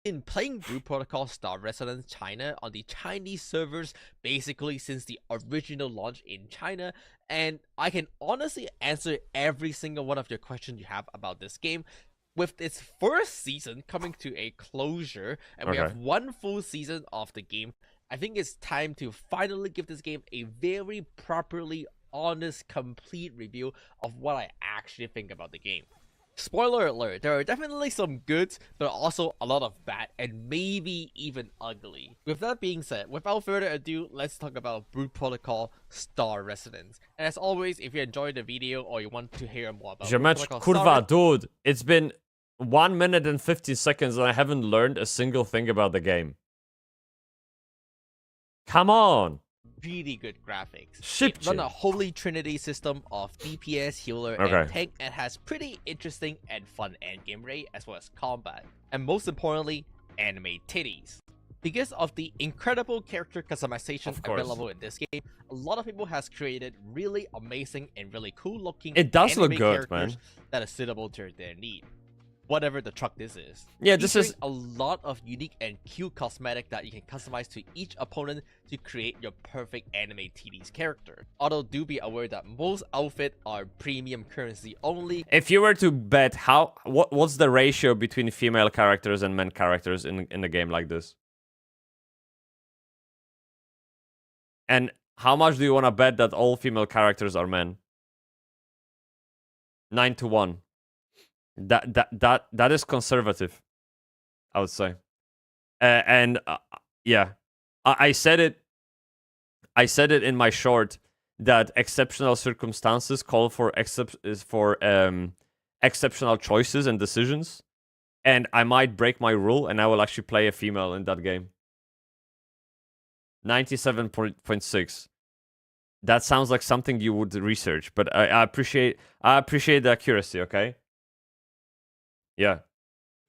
In playing Blue Protocol Star Resonance China on the Chinese servers basically since the original launch in China, and I can honestly answer every single one of your questions you have about this game. With its first season coming to a closure, and we have one full season of the game, I think it's time to finally give this game a very properly honest, complete review of what I actually think about the game. Spoiler alert, there are definitely some goods, but also a lot of bad, and maybe even ugly. With that being said, without further ado, let's talk about Blue Protocol Star Resonance. And as always, if you enjoyed the video or you want to hear more about Blue Protocol Kurva, dude, it's been 1 minute and 50 seconds and I haven't learned a single thing about the game. Come on! Really good graphics. Shit, It run a holy trinity system of DPS, healer, and tank, and has pretty interesting and fun endgame rate as well as combat. And most importantly, anime titties. Because of the incredible character customization available in this game, a lot of people has created really amazing and really cool looking look good, man, that is suitable to their need. Whatever the truck this is. Yeah, this is a lot of unique and cute cosmetic that you can customize to each opponent to create your perfect anime TD's character. Although do be aware that most outfits are premium currency only. If you were to bet what's the ratio between female characters and men characters in a game like this? And how much do you want to bet that all female characters are men? 9-1. That is conservative, I would say. Yeah, I said it in my short that exceptional circumstances call for exceptional choices and decisions, and I might break my rule and I will actually play a female in that game. 97.6. That sounds like something you would research, but I appreciate the accuracy. Okay. Yeah.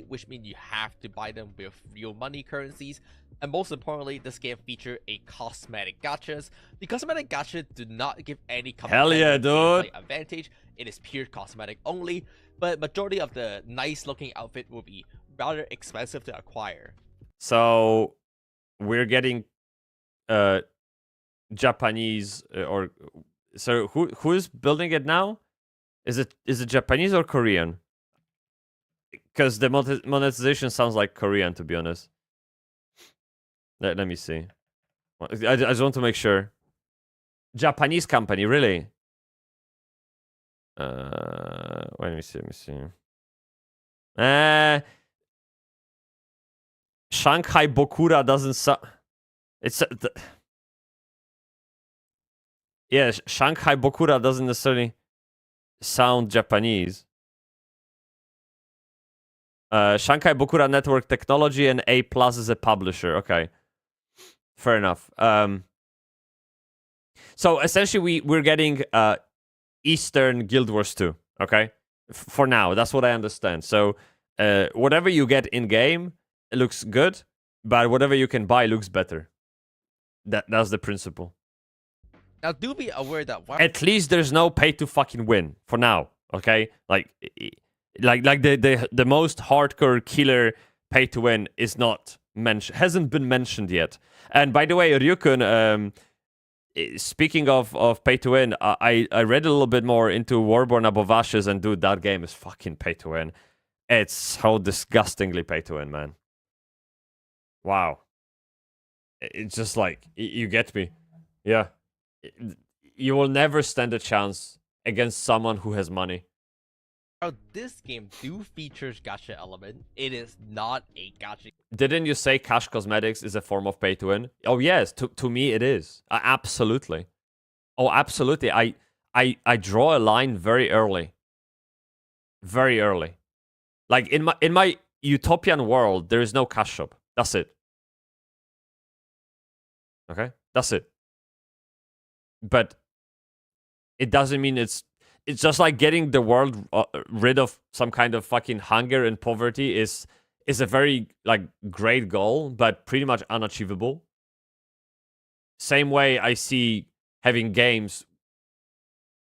Which means you have to buy them with real money currencies. And most importantly, this game features a cosmetic gachas. The cosmetic gachas do not give any dude, advantage. It is pure cosmetic only, but majority of the nice looking outfit will be rather expensive to acquire. So we're getting Japanese or so who is building it now? Is it Japanese or Korean? Because the monetization sounds like Korean, to be honest. Let me see. I just want to make sure. Japanese company, really? Let me see. Shanghai Bokura doesn't sound. It's yeah, Shanghai Bokura doesn't necessarily sound Japanese. Shanghai Bokura Network Technology and A Plus is a publisher. Okay, fair enough. So essentially, we're getting Eastern Guild Wars 2. Okay, for now, that's what I understand. So whatever you get in game, it looks good, but whatever you can buy looks better. That's the principle. Now, do be aware that At least there's no pay to fucking win for now. Okay, like the most hardcore killer pay to win is not mentioned, hasn't been mentioned yet. And by the way, Ryukun, speaking of pay to win, I read a little bit more into Warborn Above Ashes, and dude, that game is fucking pay to win. It's so disgustingly pay to win, man. Wow. It's just like, you get me. Yeah. You will never stand a chance against someone who has money. Now, this game do features gacha element. It is not a gacha. Didn't you say cash cosmetics is a form of pay to win? Oh yes, to me it is. Absolutely. Oh, absolutely. I draw a line very early. Very early. Like in my utopian world, there is no cash shop. That's it. Okay? That's it. But it doesn't mean it's just like getting the world rid of some kind of fucking hunger and poverty is a very like great goal, but pretty much unachievable. Same way I see having games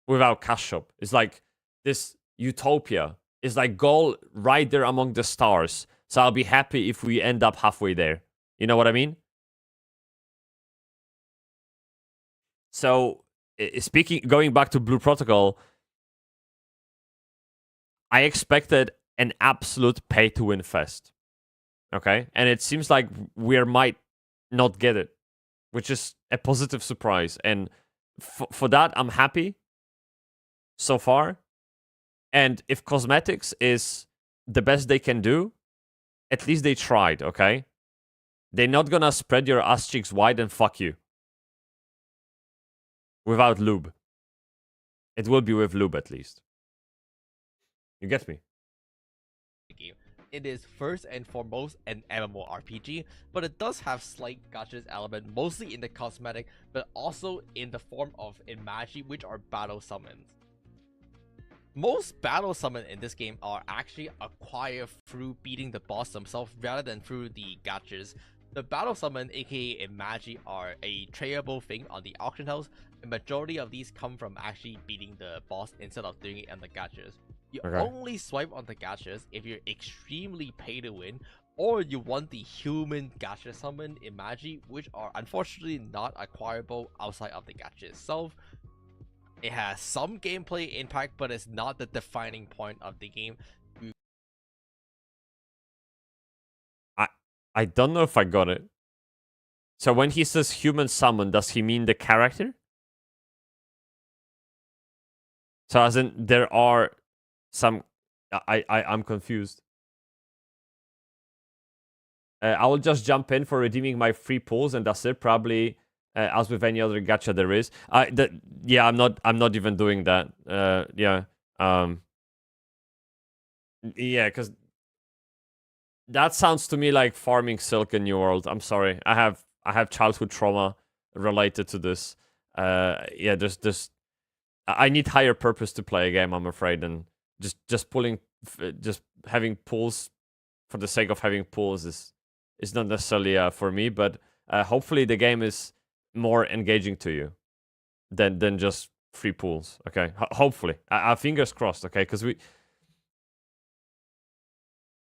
without cash shop. It's like this utopia is like goal right there among the stars. So I'll be happy if we end up halfway there. You know what I mean? So going back to Blue Protocol, I expected an absolute pay-to-win fest. Okay? And it seems like we might not get it, which is a positive surprise. And for that, I'm happy so far. And if cosmetics is the best they can do, at least they tried, okay? They're not gonna spread your ass cheeks wide and fuck you. Without lube. It will be with lube at least. You get me? It is first and foremost an MMORPG, but it does have slight gachas element, mostly in the cosmetic, but also in the form of Imagi, which are battle summons. Most battle summons in this game are actually acquired through beating the boss themselves rather than through the gachas. The battle summon, aka Imagi, are a tradable thing on the auction house. The majority of these come from actually beating the boss instead of doing it on the gachas. You only swipe on the gachas if you're extremely pay to win, or you want the human gacha summon Imagi, which are unfortunately not acquirable outside of the gacha itself. It has some gameplay impact, but it's not the defining point of the game. I don't know if I got it. So when he says human summon, does he mean the character? So as in there are some... I'm confused. I will just jump in for redeeming my free pulls, and that's it. Probably as with any other gacha there is. Yeah, I'm not even doing that. Yeah. Yeah, because that sounds to me like farming silk in New World. I'm sorry. I have childhood trauma related to this. Yeah, there's I need higher purpose to play a game, I'm afraid, and just having pulls for the sake of having pulls is not necessarily for me. But hopefully the game is more engaging to you than just free pulls. Okay, hopefully. Fingers crossed. Okay, because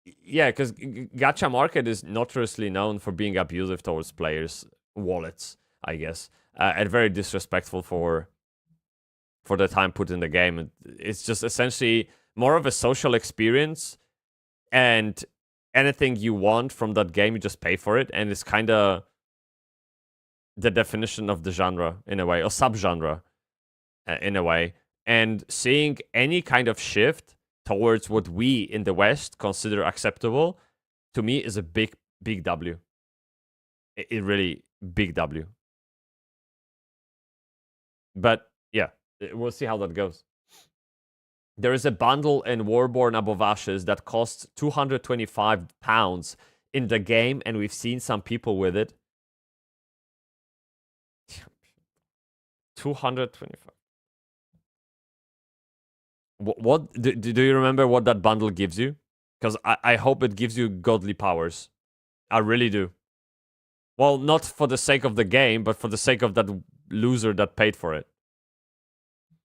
because gacha market is notoriously known for being abusive towards players' wallets, I guess, and very disrespectful for the time put in the game. It's just essentially more of a social experience, and anything you want from that game, you just pay for it, and it's kind of the definition of the genre in a way, or subgenre in a way. And seeing any kind of shift towards what we in the West consider acceptable, to me, is a big W. It really big W. But yeah, we'll see how that goes. There is a bundle in Warborn Above Ashes that costs £225 in the game, and we've seen some people with it. 225. What do you remember what that bundle gives you? Because I hope it gives you godly powers. I really do. Well, not for the sake of the game, but for the sake of that loser that paid for it.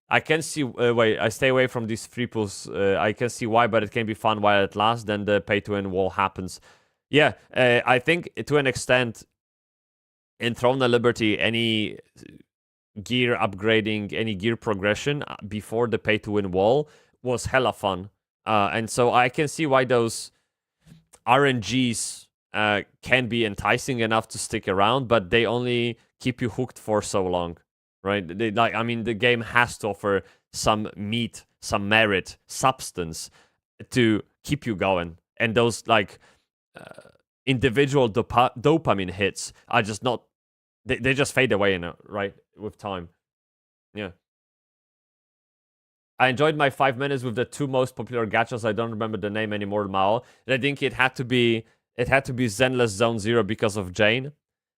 I can see... wait, I stay away from these free pools. I can see why, but it can be fun while it lasts. Then the pay-to-win wall happens. Yeah, I think to an extent, in Throne of Liberty, any gear upgrading, any gear progression before the pay-to-win wall was hella fun. And so I can see why those RNGs can be enticing enough to stick around, but they only keep you hooked for so long, right? I mean, the game has to offer some meat, some merit, substance to keep you going. And those individual dopamine hits are just not... They just fade away, right, with time. Yeah. I enjoyed my 5 minutes with the 2 most popular gachas. I don't remember the name anymore, Mao. And I think it had to be Zenless Zone Zero because of Jane.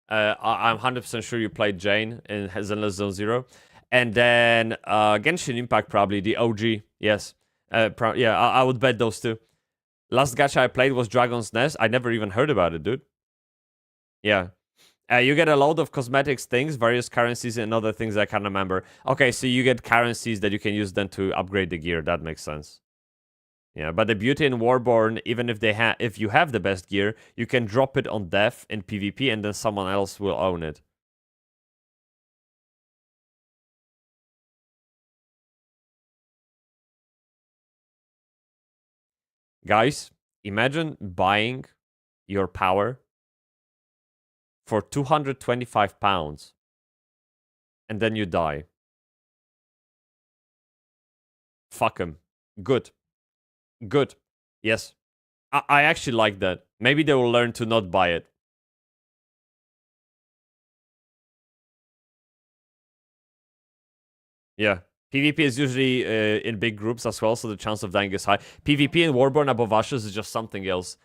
I'm 100% sure you played Jane in Zenless Zone Zero. And then Genshin Impact, probably the OG. Yes. Yeah, I would bet those two. Last gacha I played was Dragon's Nest. I never even heard about it, dude. Yeah. You get a load of cosmetics things, various currencies, and other things I can't remember. Okay, so you get currencies that you can use then to upgrade the gear. That makes sense. Yeah, but the beauty in Warborn, even if you have the best gear, you can drop it on death in PvP, and then someone else will own it. Guys, imagine buying your power for £225, and then you die. Fuck him. Good. Good. Yes. I actually like that. Maybe they will learn to not buy it. Yeah. PvP is usually in big groups as well, so the chance of dying is high. PvP in Warborn Above Ashes is just something else.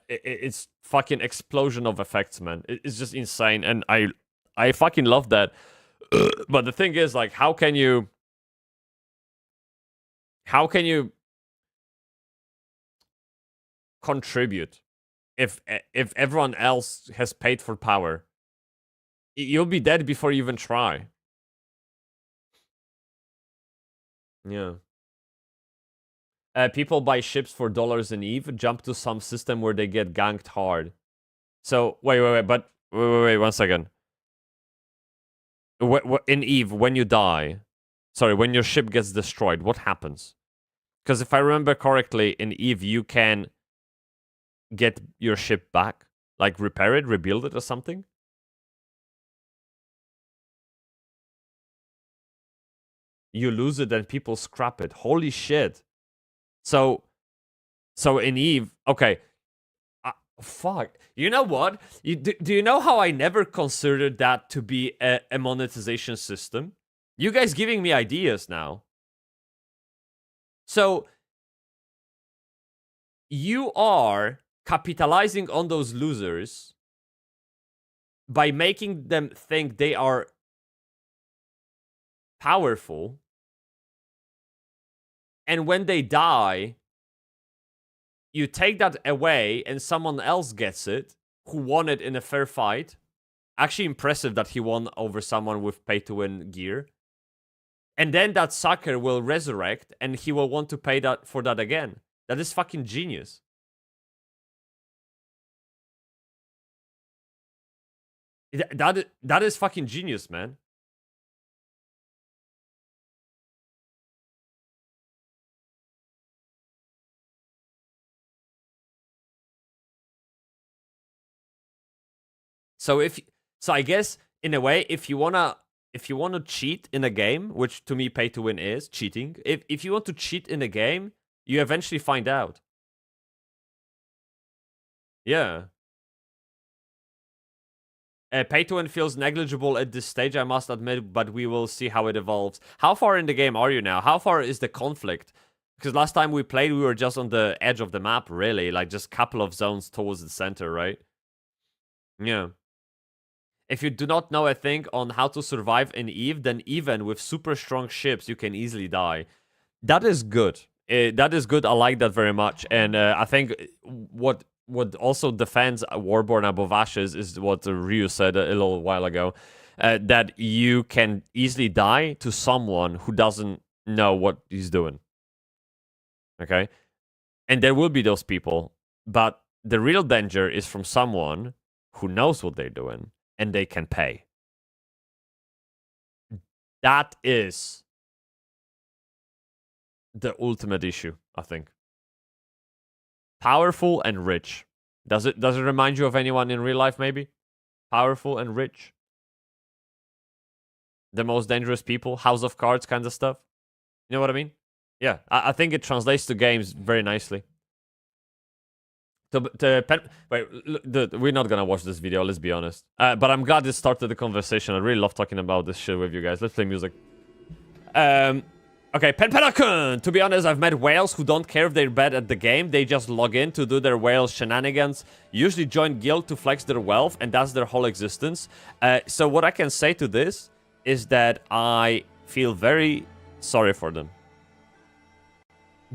It's fucking explosion of effects, man. It's just insane, and I fucking love that. But the thing is, like, how can you contribute if everyone else has paid for power? You'll be dead before you even try. Yeah. People buy ships for dollars in EVE, jump to some system where they get ganked hard. So, wait, 1 second. In EVE, when you die... Sorry, when your ship gets destroyed, what happens? Because if I remember correctly, in EVE, you can get your ship back. Like, repair it, rebuild it or something? You lose it and people scrap it. Holy shit. So in EVE, okay. Fuck. You know what? Do you know how I never considered that to be a monetization system? You guys giving me ideas now. So you are capitalizing on those losers by making them think they are powerful. And when they die, you take that away and someone else gets it who won it in a fair fight. Actually impressive that he won over someone with pay-to-win gear. And then that sucker will resurrect and he will want to pay for that again. That is fucking genius. That is fucking genius, man. So I guess in a way, if you wanna cheat in a game, which to me pay to win is cheating. If you want to cheat in a game, you eventually find out. Yeah. Pay to win feels negligible at this stage, I must admit, but we will see how it evolves. How far in the game are you now? How far is the conflict? Because last time we played, we were just on the edge of the map, really. Like, just a couple of zones towards the center, right? Yeah. If you do not know a thing on how to survive in EVE, then even with super strong ships, you can easily die. That is good. That is good. I like that very much. And I think what also defends Warborn above Ashes is what Ryu said a little while ago. That you can easily die to someone who doesn't know what he's doing. Okay? And there will be those people. But the real danger is from someone who knows what they're doing and they can pay. That is the ultimate issue, I think. Powerful and rich. Does it remind you of anyone in real life, maybe? Powerful and rich. The most dangerous people, House of Cards kind of stuff. You know what I mean? Yeah, I think it translates to games very nicely. Wait, we're not gonna watch this video, let's be honest. But I'm glad it started the conversation. I really love talking about this shit with you guys. Let's play music. Okay, Penpenakun! To be honest, I've met whales who don't care if they're bad at the game. They just log in to do their whale shenanigans, usually join guild to flex their wealth, and that's their whole existence. So what I can say to this is that I feel very sorry for them.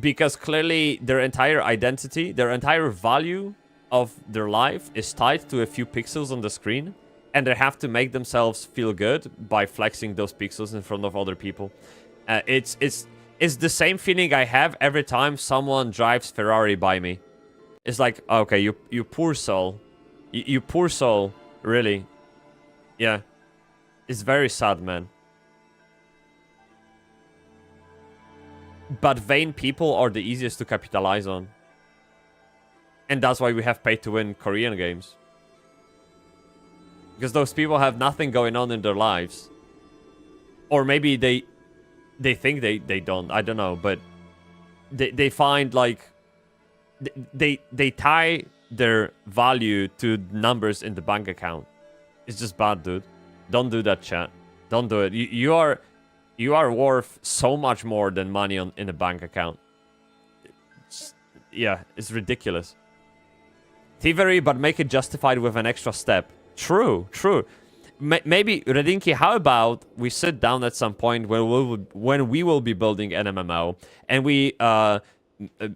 Because clearly their entire identity, their entire value of their life is tied to a few pixels on the screen. And they have to make themselves feel good by flexing those pixels in front of other people. It's the same feeling I have every time someone drives Ferrari by me. It's like, okay, you poor soul. You poor soul, really. Yeah. It's very sad, man. But vain people are the easiest to capitalize on. And that's why we have pay-to-win Korean games. Because those people have nothing going on in their lives. Or maybe they think they don't. I don't know. But they find, like... They tie their value to numbers in the bank account. It's just bad, dude. Don't do that, chat. Don't do it. You are worth so much more than money in a bank account. Yeah, it's ridiculous. Thievery, but make it justified with an extra step. True, true. Maybe, Redinki, how about we sit down at some point when we will be building an MMO and we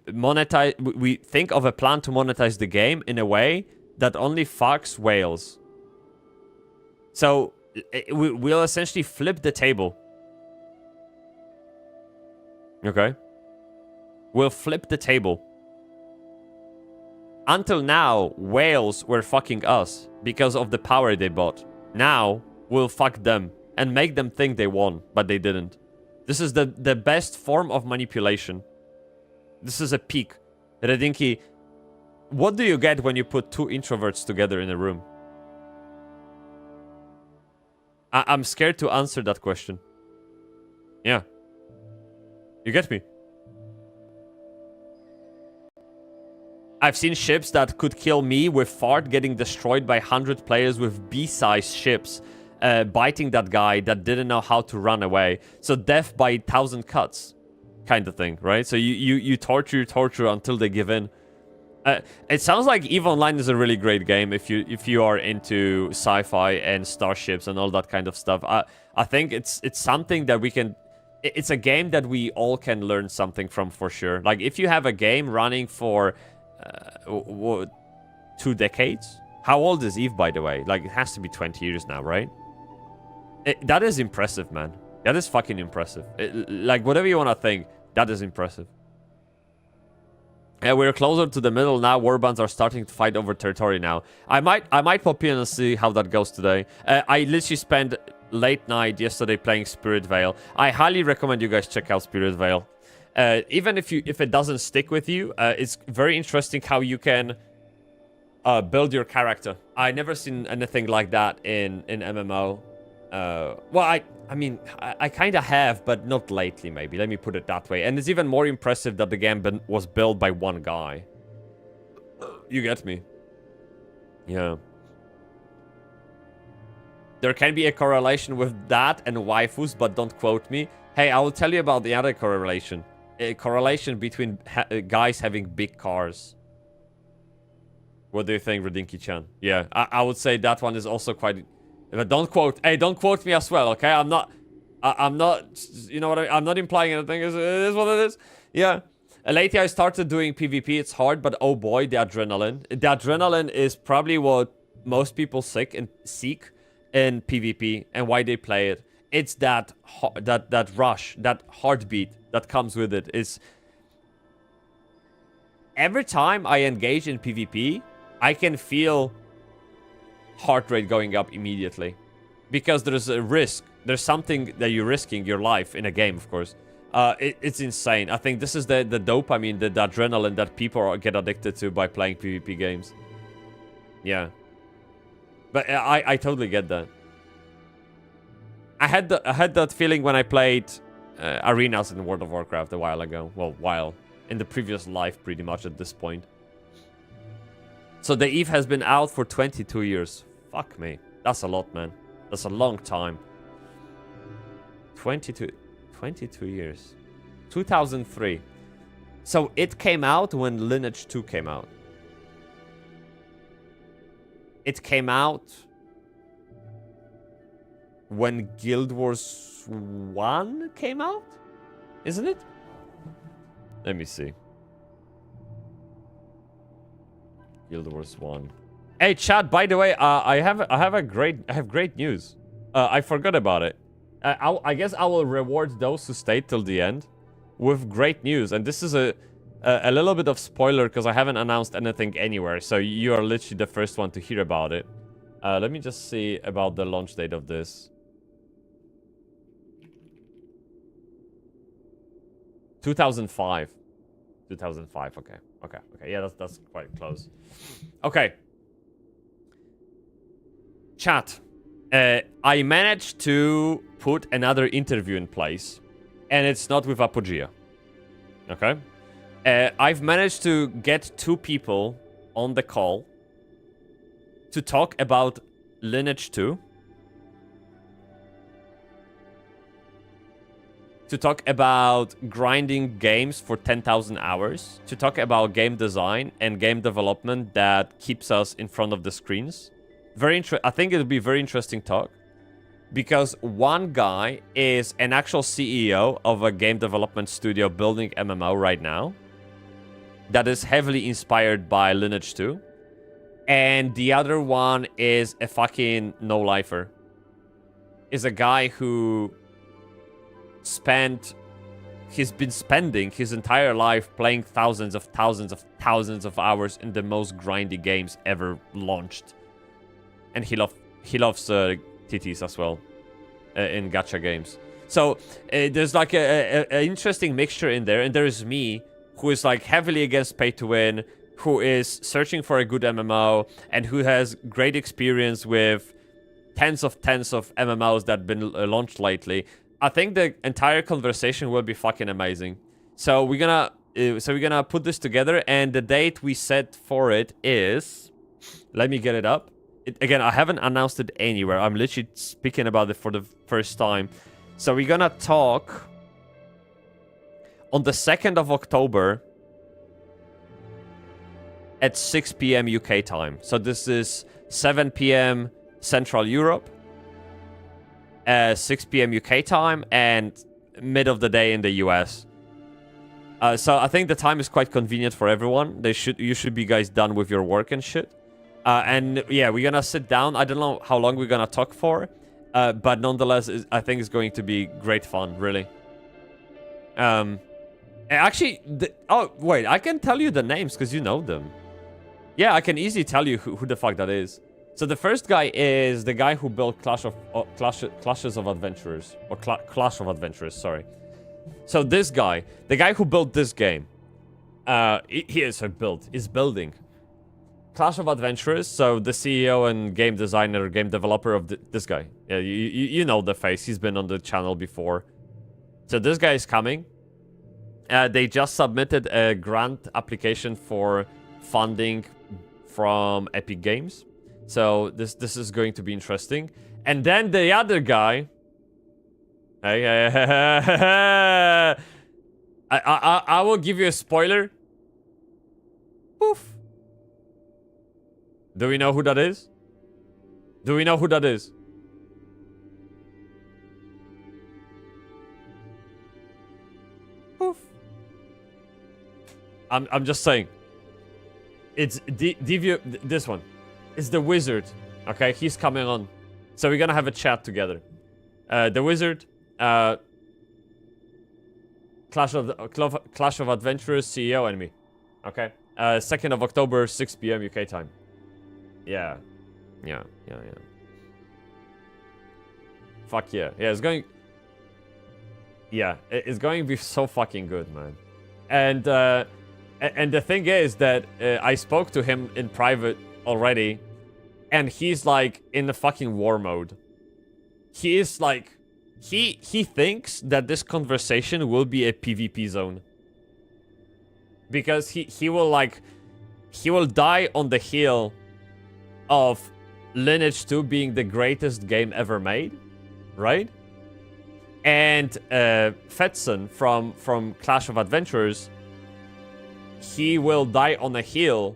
monetize. We think of a plan to monetize the game in a way that only fucks whales. So we'll essentially flip the table. Okay? We'll flip the table. Until now, whales were fucking us because of the power they bought. Now, we'll fuck them and make them think they won, but they didn't. This is the best form of manipulation. This is a peak. Redinki, what do you get when you put two introverts together in a room? I'm scared to answer that question. Yeah. You get me? I've seen ships that could kill me with fart getting destroyed by 100 players with B-size ships biting that guy that didn't know how to run away. So death by 1,000 cuts kind of thing, right? So you torture until they give in. It sounds like EVE Online is a really great game if you are into sci-fi and starships and all that kind of stuff. I think it's something that we can... It's a game that we all can learn something from for sure. Like, if you have a game running for 2 decades? How old is EVE, by the way? Like, it has to be 20 years now, right? That is impressive, man. That is fucking impressive. Like, whatever you want to think, that is impressive. We're closer to the middle now. Warbands are starting to fight over territory now. I might pop in and see how that goes today. I literally spent late night yesterday playing Spirit Vale. I highly recommend you guys check out Spirit Vale. Even if it doesn't stick with you, it's very interesting how you can build your character. I never seen anything like that in MMO. Well, I mean, I kind of have, but not lately, maybe. Let me put it that way. And it's even more impressive that the game was built by one guy. You get me? Yeah. There can be a correlation with that and waifus, but don't quote me. Hey, I will tell you about the other correlation. a correlation between guys having big cars. What do you think, Radinki-chan? Yeah, I would say that one is also quite... But don't quote... Hey, don't quote me as well, okay? I'm not... You know what I'm not implying anything. It is what it is. Yeah. Lately, I started doing PvP. It's hard, but oh boy, the adrenaline. The adrenaline is probably what most people seek in PvP and why they play it. It's that rush, that heartbeat that comes with it. Is every time I engage in PvP, I can feel heart rate going up immediately because there's a risk. There's something that you're risking your life in a game, of course. It's insane. I think this is the dopamine, the adrenaline that people get addicted to by playing PvP games. Yeah. But I totally get that. I had that feeling when I played arenas in World of Warcraft a while ago. Well, in the previous life, pretty much at this point. So the EVE has been out for 22 years. Fuck me. That's a lot, man. That's a long time. 22 years. 2003. So it came out when Lineage 2 came out. It came out when Guild Wars 1 came out? Isn't it? Let me see. Guild Wars 1. Hey, chat, by the way, I have great news. I forgot about it. I guess I will reward those who stayed till the end with great news. And this is a little bit of spoiler because I haven't announced anything anywhere. So you are literally the first one to hear about it. Let me just see about the launch date of this. 2005. 2005, okay. Yeah, that's quite close. Okay. Chat. I managed to put another interview in place, and it's not with Apogea. Okay? I've managed to get 2 people on the call to talk about Lineage 2. To talk about grinding games for 10,000 hours. To talk about game design and game development that keeps us in front of the screens. I think it'll be a very interesting talk. Because one guy is an actual CEO of a game development studio building MMO right now. That is heavily inspired by Lineage 2. And the other one is a fucking no-lifer. Is a guy who... he's been spending his entire life playing thousands of hours in the most grindy games ever launched, and he loves titties as well in gacha games. So there's like a interesting mixture in there, and there is me who is like heavily against pay to win, who is searching for a good MMO, and who has great experience with tens of MMOs that have been launched lately. I think the entire conversation will be fucking amazing. So we're gonna put this together, and the date we set for it is... Let me get it up. Again, I haven't announced it anywhere. I'm literally speaking about it for the first time. So we're gonna talk on the 2nd of October at 6 p.m. UK time. So this is 7 p.m. Central Europe. 6 p.m. UK time, and mid of the day in the US. So I think the time is quite convenient for everyone. You should be guys done with your work and shit. And yeah, we're gonna sit down. I don't know how long we're gonna talk for, but nonetheless, I think it's going to be great fun, really. Actually, oh wait, I can tell you the names because you know them. Yeah, I can easily tell you who the fuck that is. So the first guy is the guy who built Clash of Adventurers, or Clash of Adventurers, sorry. So this guy, the guy who built this game, is building Clash of Adventurers. So the CEO and game designer, game developer of this guy. Yeah, you know the face. He's been on the channel before. So this guy is coming. They just submitted a grant application for funding from Epic Games. So this is going to be interesting. And then the other guy... I will give you a spoiler. Poof. Do we know who that is? Do we know who that is? Poof. I'm just saying. It's this one. It's the wizard. Okay, he's coming on. So we're gonna have a chat together. The wizard, Clash of Adventurers CEO and me. Okay. 2nd of October, 6 p.m. UK time. Yeah. Fuck yeah. Yeah, it's going... Yeah, it's going to be so fucking good, man. And the thing is that I spoke to him in private already, and he's like in the fucking war mode. He is like... He thinks that this conversation will be a PvP zone. Because he will like... He will die on the hill of Lineage 2 being the greatest game ever made. Right? And Fetson from Clash of Adventurers, he will die on a hill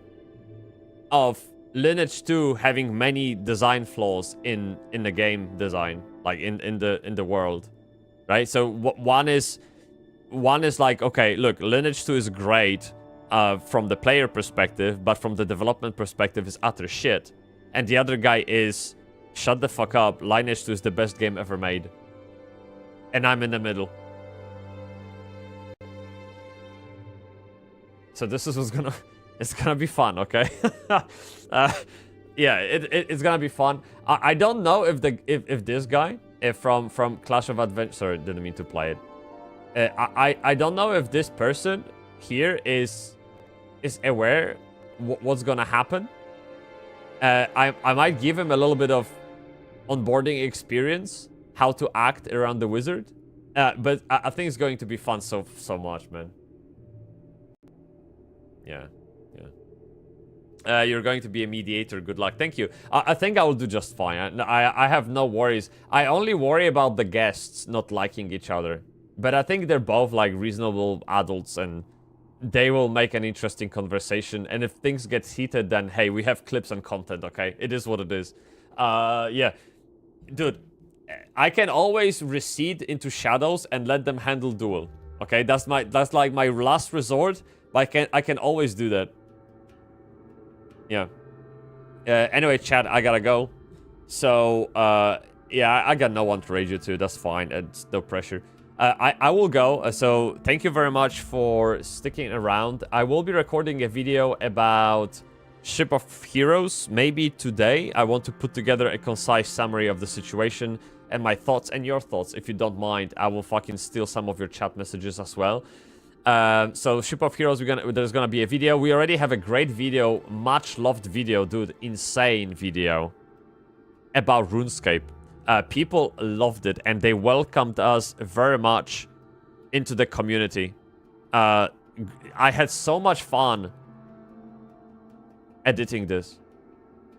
of Lineage 2 having many design flaws in the game design, like in the world, right? So one is like, okay, look, Lineage 2 is great from the player perspective, but from the development perspective is utter shit. And the other guy is, shut the fuck up, Lineage 2 is the best game ever made. And I'm in the middle. So this is what's gonna... It's gonna be fun, okay? Yeah, it's gonna be fun. I don't know if this guy from Clash of Adventure... Sorry, didn't mean to play it. I don't know if this person here is aware what's gonna happen. I might give him a little bit of onboarding experience, how to act around the wizard. But I think it's going to be fun so much, man. Yeah. You're going to be a mediator. Good luck. Thank you. I think I will do just fine. I have no worries. I only worry about the guests not liking each other. But I think they're both like reasonable adults and they will make an interesting conversation. And if things get heated, then hey, we have clips and content, okay? It is what it is. Yeah. Dude, I can always recede into shadows and let them handle duel. Okay? That's like my last resort, but I can always do that. Yeah. Anyway, chat, I gotta go. So, yeah, I got no one to rage you to. That's fine. It's no pressure. I will go. So, thank you very much for sticking around. I will be recording a video about Ship of Heroes. Maybe today. I want to put together a concise summary of the situation and my thoughts and your thoughts. If you don't mind, I will fucking steal some of your chat messages as well. So Ship of Heroes, there's gonna be a video. We already have a great video, much loved video, dude, insane video about RuneScape. People loved it and they welcomed us very much into the community. I had so much fun editing this.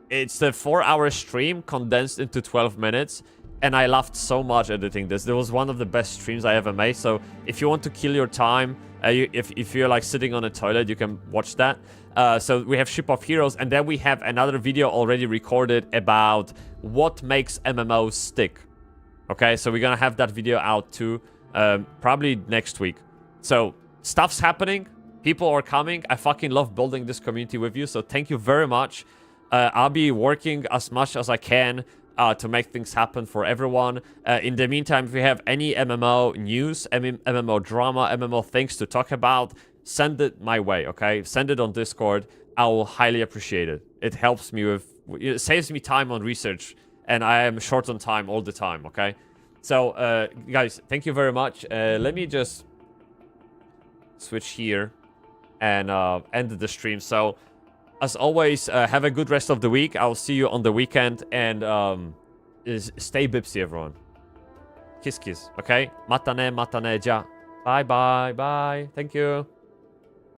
It's a 4-hour stream condensed into 12 minutes. And I laughed so much editing this. It was one of the best streams I ever made. So if you want to kill your time, if you're like sitting on a toilet, you can watch that. So we have Ship of Heroes. And then we have another video already recorded about what makes MMOs stick. Okay, so we're going to have that video out too. Probably next week. So stuff's happening. People are coming. I fucking love building this community with you. So thank you very much. I'll be working as much as I can to make things happen for everyone. In the meantime, if you have any MMO news, MMO drama, MMO things to talk about, send it my way, okay? Send it on Discord. I will highly appreciate it. It helps me with... It saves me time on research, and I am short on time all the time, okay? So, guys, thank you very much. Let me just switch here and end the stream. So... As always, have a good rest of the week. I'll see you on the weekend. And stay Bybsie, everyone. Kiss, kiss. Okay? Matane, ja. Bye, bye, bye. Thank you.